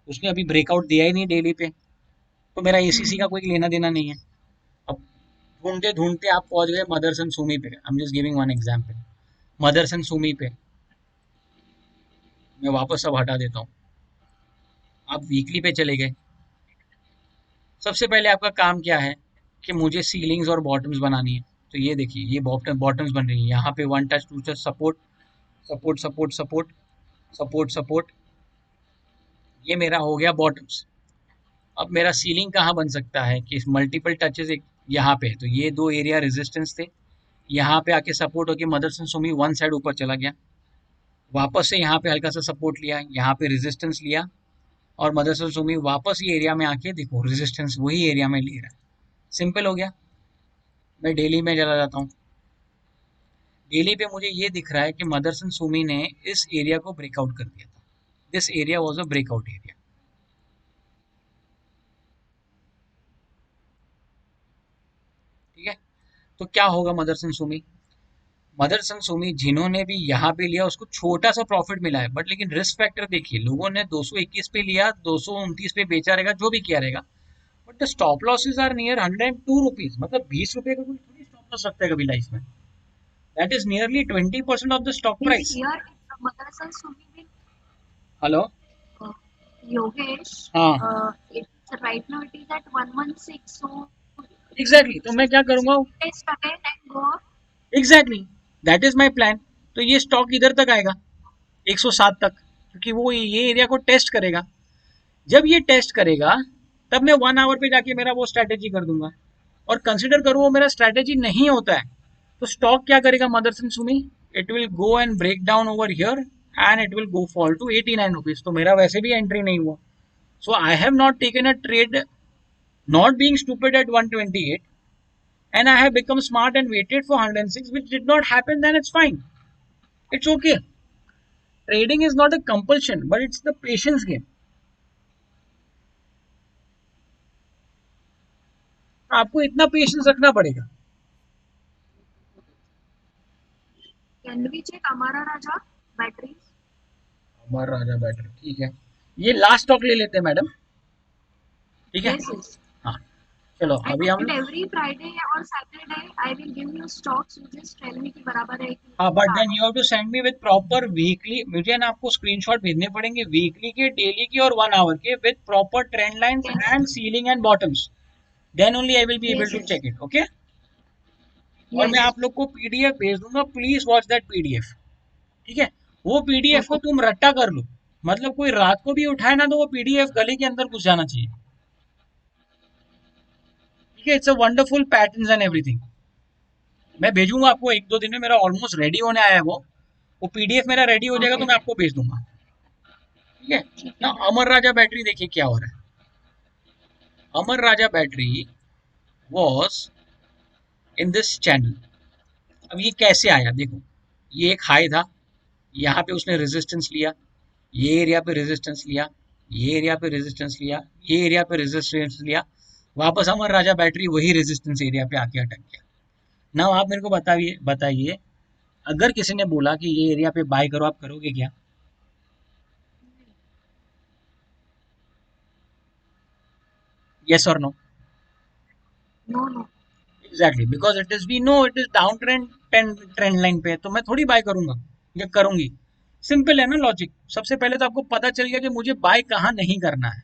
उसने अभी ब्रेकआउट दिया ही नहीं डेली पे, तो मेरा ACC का कोई लेना देना नहीं है। अब ढूंढते ढूंढते आप पहुंच गए मदरसन सुमी पे, I am just giving one example. Motherson Sumi पे मैं वापस सब हटा देता हूँ, आप वीकली पे चले गए। सबसे पहले आपका काम क्या है कि मुझे सीलिंग्स और बॉटम्स बनानी है। तो ये देखिए ये बॉटम्स बन रही है, यहाँ पे 1 touch 2 touch support support support support support support, ये मेरा हो गया बॉटम्स। अब मेरा सीलिंग कहाँ बन सकता है कि मल्टीपल टचेस एक यहाँ पे है, तो ये दो एरिया रेजिस्टेंस थे, यहाँ पे आके सपोर्ट होके मदरसन सुमी वन साइड ऊपर चला गया, वापस से यहाँ पे हल्का सा सपोर्ट लिया, यहाँ पे रेजिस्टेंस लिया, और मदरसन सुमी वापस ये एरिया में आके देखो रेजिस्टेंस वही एरिया में ले रहा है। सिंपल हो गया। मैं डेली में चला जाता हूँ, डेली पे मुझे ये दिख रहा है कि मदरसन सुमी ने इस एरिया को ब्रेकआउट कर दिया था। This area was a breakout area. ठीक है, तो क्या होगा मदरसन सुमी, मदरसन सुमी जिन्होंने भी यहाँ पे लिया उसको छोटा सा प्रॉफिट मिला है, बट लेकिन रिस्क फैक्टर देखिए, लोगों ने 221 पे लिया, 229 पे बेचा रहेगा, जो भी किया रहेगा, but the stop losses are near 102 rupees, मतलब 20 रुपए का कोई थोड़ी स्टॉप लॉस रखता है कभी लाइफ में। That is nearly 20% of the stock Is price. here Motherson Sumi will hello, uh, Yogesh. हाँ It's right now it is at 116. So exactly, तो मैं क्या करूंगा, test again and go up. Exactly that is my plan. तो ये stock इधर तक आएगा 107 तक, क्योंकि वो ये एरिया को टेस्ट करेगा। जब ये टेस्ट करेगा तब मैं 1 आवर पे जाके मेरा वो स्ट्रैटेजी कर दूंगा, और कंसिडर करूँ वो मेरा स्ट्रैटेजी नहीं होता है, तो स्टॉक क्या करेगा Motherson Sumi, it will go and break down over here and it will go fall to 89 rupees. तो मेरा वैसे भी एंट्री नहीं हुआ, so I have not taken a trade, not being stupid at 128, and I have become smart and waited for 106, which did not happen, then it's fine. It's okay. Trading is not a compulsion, but it's the patience game. आपको इतना patience रखना पड़ेगा। Can we check Amara Raja batteries? Amar Raja batter, ठीक है, ये last stock ले लेते हैं मैडम, ठीक है। Yes, yes. हाँ चलो अभी हम, And every Friday or Saturday I will give you stocks. You just tell me कि बराबर है कि हाँ but then you have to send me with proper weekly, मुझे ना आपको स्क्रीनशॉट भेजने पड़ेंगे वीकली के, डेली के और 1 आवर के, with proper trend lines yes, and ceiling and bottoms, then only I will be able yes, to yes, check it, okay. और मैं yes. आप लोग को पीडीएफ भेज दूंगा, प्लीज वॉच दैट पीडीएफ, ठीक है। वो पीडीएफ को Okay. तुम रट्टा कर लो, मतलब कोई रात को भी उठाए ना तो वो पीडीएफ गले के अंदर घुस जाना चाहिए, ठीक है। It's a wonderful patterns and everything. मैं भेजूंगा आपको 1-2 दिन में, मेरा ऑलमोस्ट रेडी होने आया है वो पीडीएफ मेरा रेडी हो जाएगा तो Okay. मैं आपको भेज दूंगा, ठीक है ठीक ना। है. अमर राजा बैटरी देखिए क्या हो रहा है, Amara Raja battery was in this channel. अब ये कैसे आया, देखो ये एक हाई था, यहाँ पे उसने रेजिस्टेंस लिया, ये एरिया पे रेजिस्टेंस लिया, ये एरिया पे रेजिस्टेंस लिया, ये एरिया पे रेजिस्टेंस लिया, वापस अमर राजा बैटरी वही रेजिस्टेंस एरिया पे आके अटक गया। ना आप मेरे को बताइए बताइए, अगर किसी ने बोला कि ये एरिया पे बाय करो, आप करोगे क्या? यस और no? No, no. Exactly, because it is, we know it is down trend line पे, तो मैं थोड़ी बाय करूंगा या करूंगी। सिंपल है ना लॉजिक। सबसे पहले तो आपको पता चल गया कि मुझे बाय कहाँ नहीं करना है।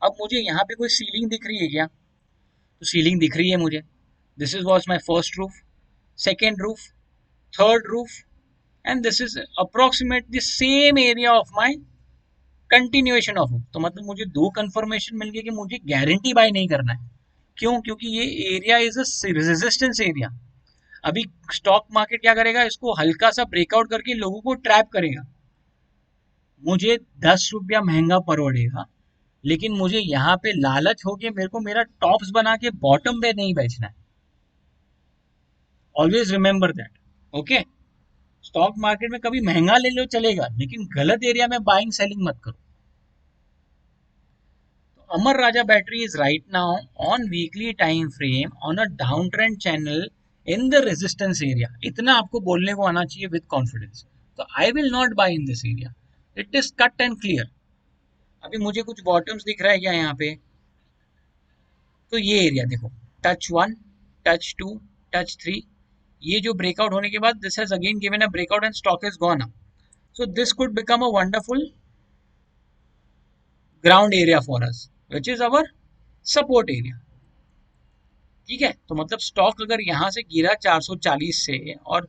अब मुझे यहाँ पे कोई सीलिंग दिख रही है क्या? तो सीलिंग दिख रही है मुझे, this is was my first roof, second roof, third roof, and this is approximate the same area of my continuation of. तो मतलब मुझे दो कंफर्मेशन मिल गई कि मुझे गारंटी बाय नहीं करना है। क्यों? क्योंकि ये area is a resistance area. अभी स्टॉक मार्केट क्या करेगा, इसको हल्का सा ब्रेकआउट करके लोगों को ट्रैप करेगा। मुझे 10 रुपया महंगा पड़ेगा, लेकिन मुझे यहाँ पे लालच हो के मेरे को मेरा टॉप्स बना के बॉटम पे नहीं बेचना है। Always remember that, okay. Stock market में कभी महंगा ले लो चलेगा, लेकिन गलत एरिया में बाइंग सेलिंग मत करो। तो Amara Raja battery is right now on weekly time frame on a down trend channel in the resistance area. इतना आपको बोलने को आना चाहिए विद कॉन्फिडेंस। तो I will not buy in this area, it is cut and clear. अभी मुझे कुछ बॉटम्स दिख रहा है क्या यहाँ पे? तो ये एरिया देखो, टच 1, टच 2, टच 3, ये जो ब्रेकआउट होने के बाद this has again given a breakout and stock is gone up. So this could become a wonderful ground area for us, which is our support area, ठीक है। तो मतलब स्टॉक अगर यहाँ से गिरा 440 से और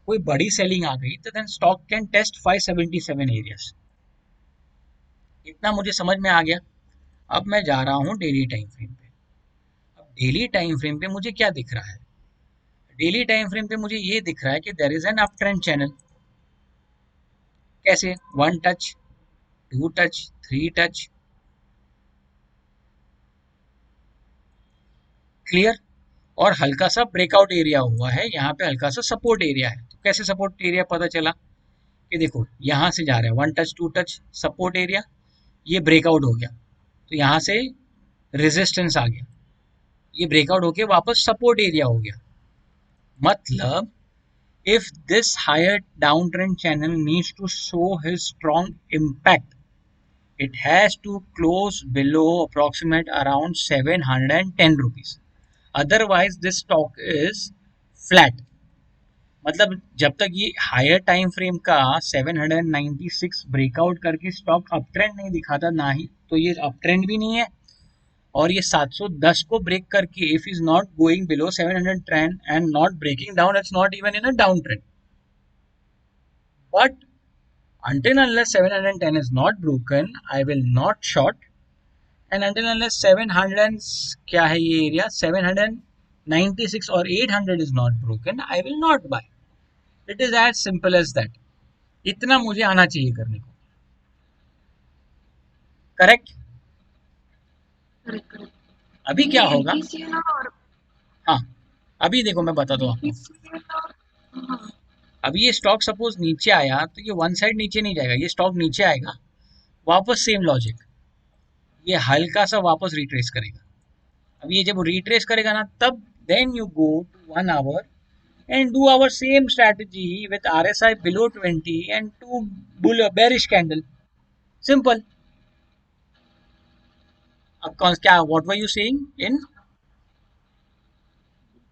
कोई बड़ी सेलिंग आ गई, तो then stock can test 577 areas. इतना मुझे समझ में आ गया। अब मैं जा रहा हूँ डेली टाइम फ्रेम पे। अब डेली टाइम फ्रेम पे मुझे क्या दिख रहा है? डेली टाइम फ्रेम पे मुझे ये दिख रहा है कि there is an up trend channel. कैसे? 1 टच, 2 टच, 3 टच। क्लियर? और हल्का सा ब्रेकआउट एरिया हुआ है, यहाँ पे हल्का सा सपोर्ट एरिया है। तो कैसे सपोर्ट एरिया पता चला? कि देखो यहाँ से जा रहा है 1 टच 2 टच सपोर्ट एरिया, ये ब्रेकआउट हो गया तो यहाँ से रेजिस्टेंस आ गया, ये ब्रेकआउट होके वापस सपोर्ट एरिया हो गया। मतलब if this higher downtrend channel needs to show his strong impact, it has to close below approximate around 710 rupees. Otherwise this stock is flat. मतलब जब तक ये हायर टाइम फ्रेम का 796 ब्रेकआउट करके स्टॉक अप ट्रेंड नहीं दिखाता, ना ही तो ये अप ट्रेंड भी नहीं है, और ये 710 को ब्रेक करके if is not going below 700 trend and not breaking down, it's not even in a down trend. But until unless 710 is not broken, I will not short. And until unless 700 क्या है ये area 796 और 800 is not broken, I will not buy. It is as simple as that. इतना मुझे आना चाहिए करने को. करेक्ट? Correct correct. अभी क्या ये होगा? बीपीसीएल और हाँ, अभी देखो मैं बताता हूँ आपको. बीपीसीएल और हाँ, अभी ये स्टॉक सपोज नीचे आया तो ये वन साइड नीचे नहीं जाएगा, ये स्टॉक नीचे आएगा, वापस सेम लॉजिक, ये हल्का सा वापस रिट्रेस करेगा. अब ये जब रिट्रेस करेगा ना, तब then you go to 1 hour and do our same strategy with RSI below 20 and two bearish candle. Simple. अब कौन क्या, what were you saying in?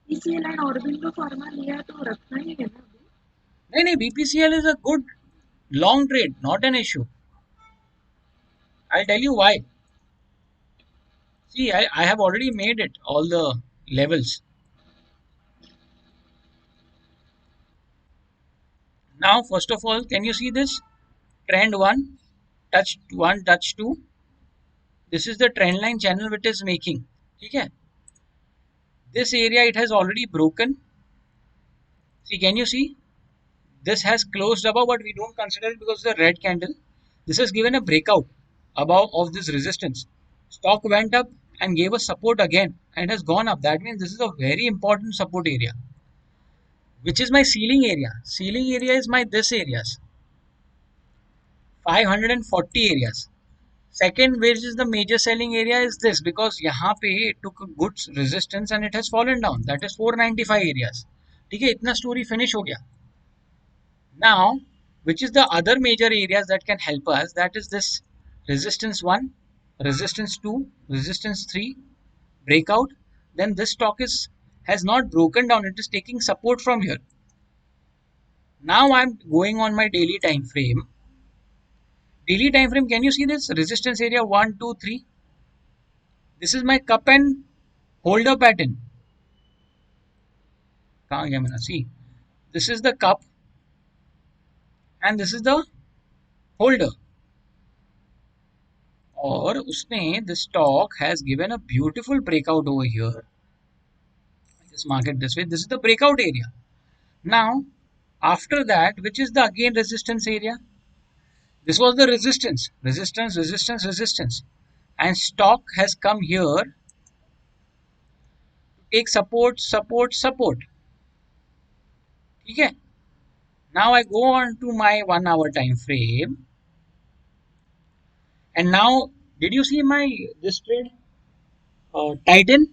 BPCL and Aurobindo pharma लिया है तो रखना ही है ना अभी? नहीं, BPCL is a good long trade, not an issue. I'll tell you why. See, I have already made it all the levels. Now, first of all, can you see this? Trend 1, touch 1, touch 2. This is the trend line channel which is making. Okay? This area it has already broken. See, can you see? This has closed above, but we don't consider it because the red candle. This has given a breakout above of this resistance. Stock went up and gave a support again and has gone up. That means this is a very important support area. Which is my ceiling area? Ceiling area is my this areas. 540 areas. Second, which is the major selling area, is this, because यहाँ पे it took a good resistance and it has fallen down. That is 495 areas. ठीक है, इतना story finish हो गया. Now, which is the other major areas that can help us? That is this resistance 1, resistance 2, resistance 3, breakout. Then this stock has not broken down. It is taking support from here. Now I'm going on my daily time frame. Daily time frame, can you see this? Resistance area 1, 2, 3. This is my cup and holder pattern. कहाँ गया मेरा? See, this is the cup and this is the holder. और उसने the stock has given a beautiful breakout over here. Just mark it this way. This is the breakout area. Now, after that, which is the again resistance area? This was the resistance, resistance, resistance, resistance, and stock has come here to take support, support, support. ठीक है? Now I go on to my 1 hour time frame, and now did you see my this trade Titan?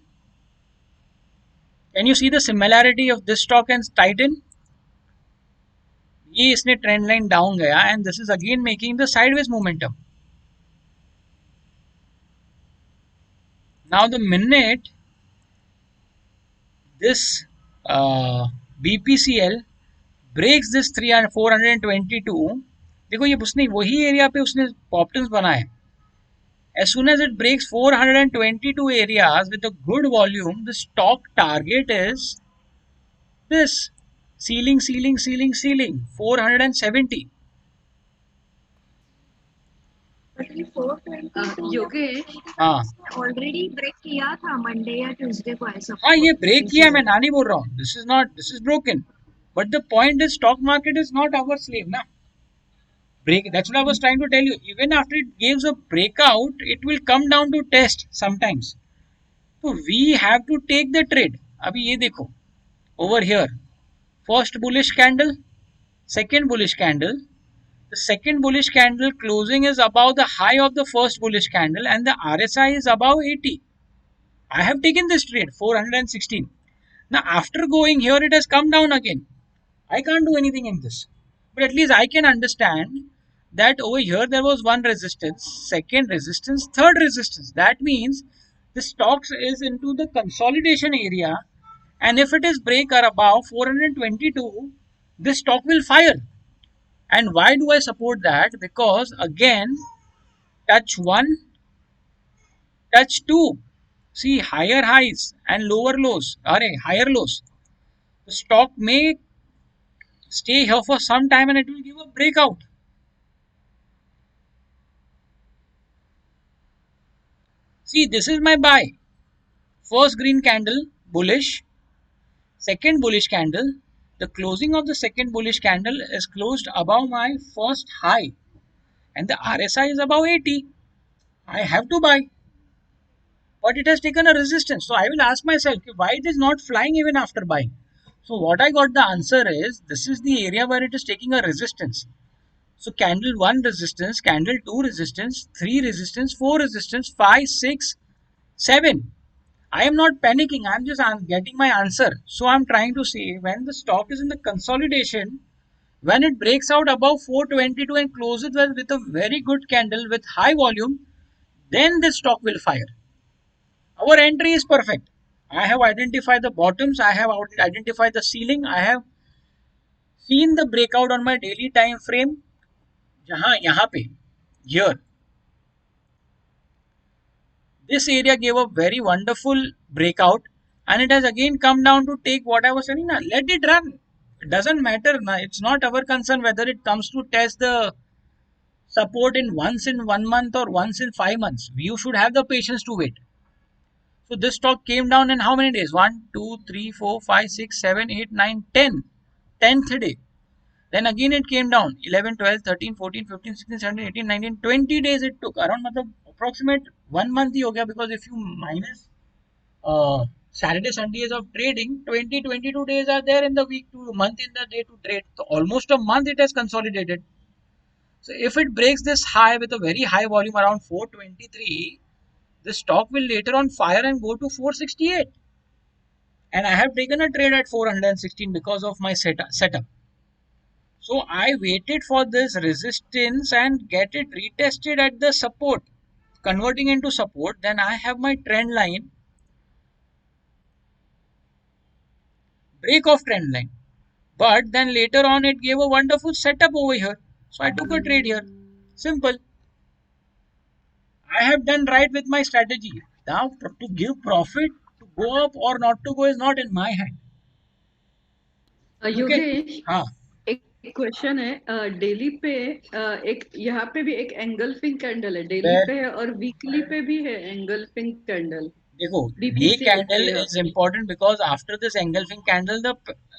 Can you see the similarity of this stock and Titan? ये इसने trend line down गया and this is again making the sideways momentum. Now the minute this BPCL breaks this 422, देखो ये उसने वही area पे उसने पॉपटन्स बनाए. As soon as it breaks 422 areas with a good volume, the stock target is this ceiling, ceiling, ceiling, ceiling 470. Yogesh हाँ already break किया था मंडे या ट्यूसडे को ऐसा हाँ, ये ब्रेक किया, मैं ना नहीं बोल रहा हूँ, this is broken, but the point is stock market is not our slave ना. Break, that's what I was trying to tell you. Even after it gives a breakout, it will come down to test sometimes. So we have to take the trade. अभी ये देखो, over here, first bullish candle, second bullish candle. The second bullish candle closing is above the high of the first bullish candle and the RSI is above 80. I have taken this trade 416. Now after going here, it has come down again. I can't do anything in this. But at least I can understand that over here there was one resistance, second resistance, third resistance. That means the stocks is into the consolidation area, and if it is break or above 422, this stock will fire. And why do I support that? Because again, touch 1, touch 2. See higher highs and lower lows, or higher lows. The stock may stay here for some time and it will give a breakout. See, this is my buy. First green candle, bullish. Second bullish candle. The closing of the second bullish candle is closed above my first high. And the RSI is above 80. I have to buy. But it has taken a resistance. So I will ask myself, why it is not flying even after buying? So what I got the answer is, this is the area where it is taking a resistance. So candle 1 resistance, candle 2 resistance, 3 resistance, 4 resistance, 5, 6, 7. I am not panicking. I am just getting my answer. So I am trying to say, when the stock is in the consolidation, when it breaks out above 422 and closes with a very good candle with high volume, then the stock will fire. Our entry is perfect. I have identified the bottoms. I have identified the ceiling. I have seen the breakout on my daily time frame. यहाँ पे, here, this area gave a very wonderful breakout, and it has again come down to take what I was saying. Now let it run. It doesn't matter. Now it's not our concern whether it comes to test the support in once in 1 month or once in 5 months. You should have the patience to wait. So this stock came down in how many days? 1, 2, 3, 4, 5, 6, 7, 8, 9, 10. 10th day. Then again it came down 11, 12, 13, 14, 15, 16, 17, 18, 19, 20 days it took. Around मतलब approximate 1 month ही हो गया, because if you minus Saturday, Sundays of trading, 20, 22 days are there in the week, to month in the day to trade. So almost a month it has consolidated. So if it breaks this high with a very high volume around 423, the stock will later on fire and go to 468. And I have taken a trade at 416 because of my setup. So I waited for this resistance and get it retested at the support, converting into support. Then I have my trend line, break of trend line. But then later on it gave a wonderful setup over here. So I took a trade here. Simple. I have done right with my strategy. Now to give profit, to go up or not to go is not in my hand. Yogesh, हाँ, एक question है, daily पे एक यहाँ पे भी एक engulfing candle है, डेली Where? पे है और वीकली पे भी है एंगल्फिंग कैंडल. देखो, ये BPC candle है is important because after this engulfing candle,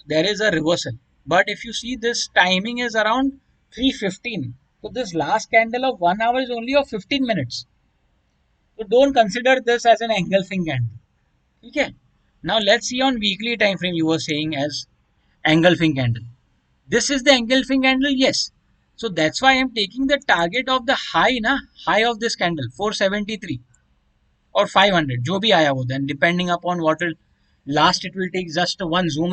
there is a reversal. But if you see, this timing is around 3:15. So this last candle of 1 hour is only of 15 minutes. So don't consider this as an engulfing candle. Okay. Now let's see on weekly time frame. You were saying as engulfing candle. This is the engulfing candle, yes. So that's why I am taking the target of the high, high of this candle 473 or 500, जो भी आया वो, then depending upon what will last, it will take just one zoom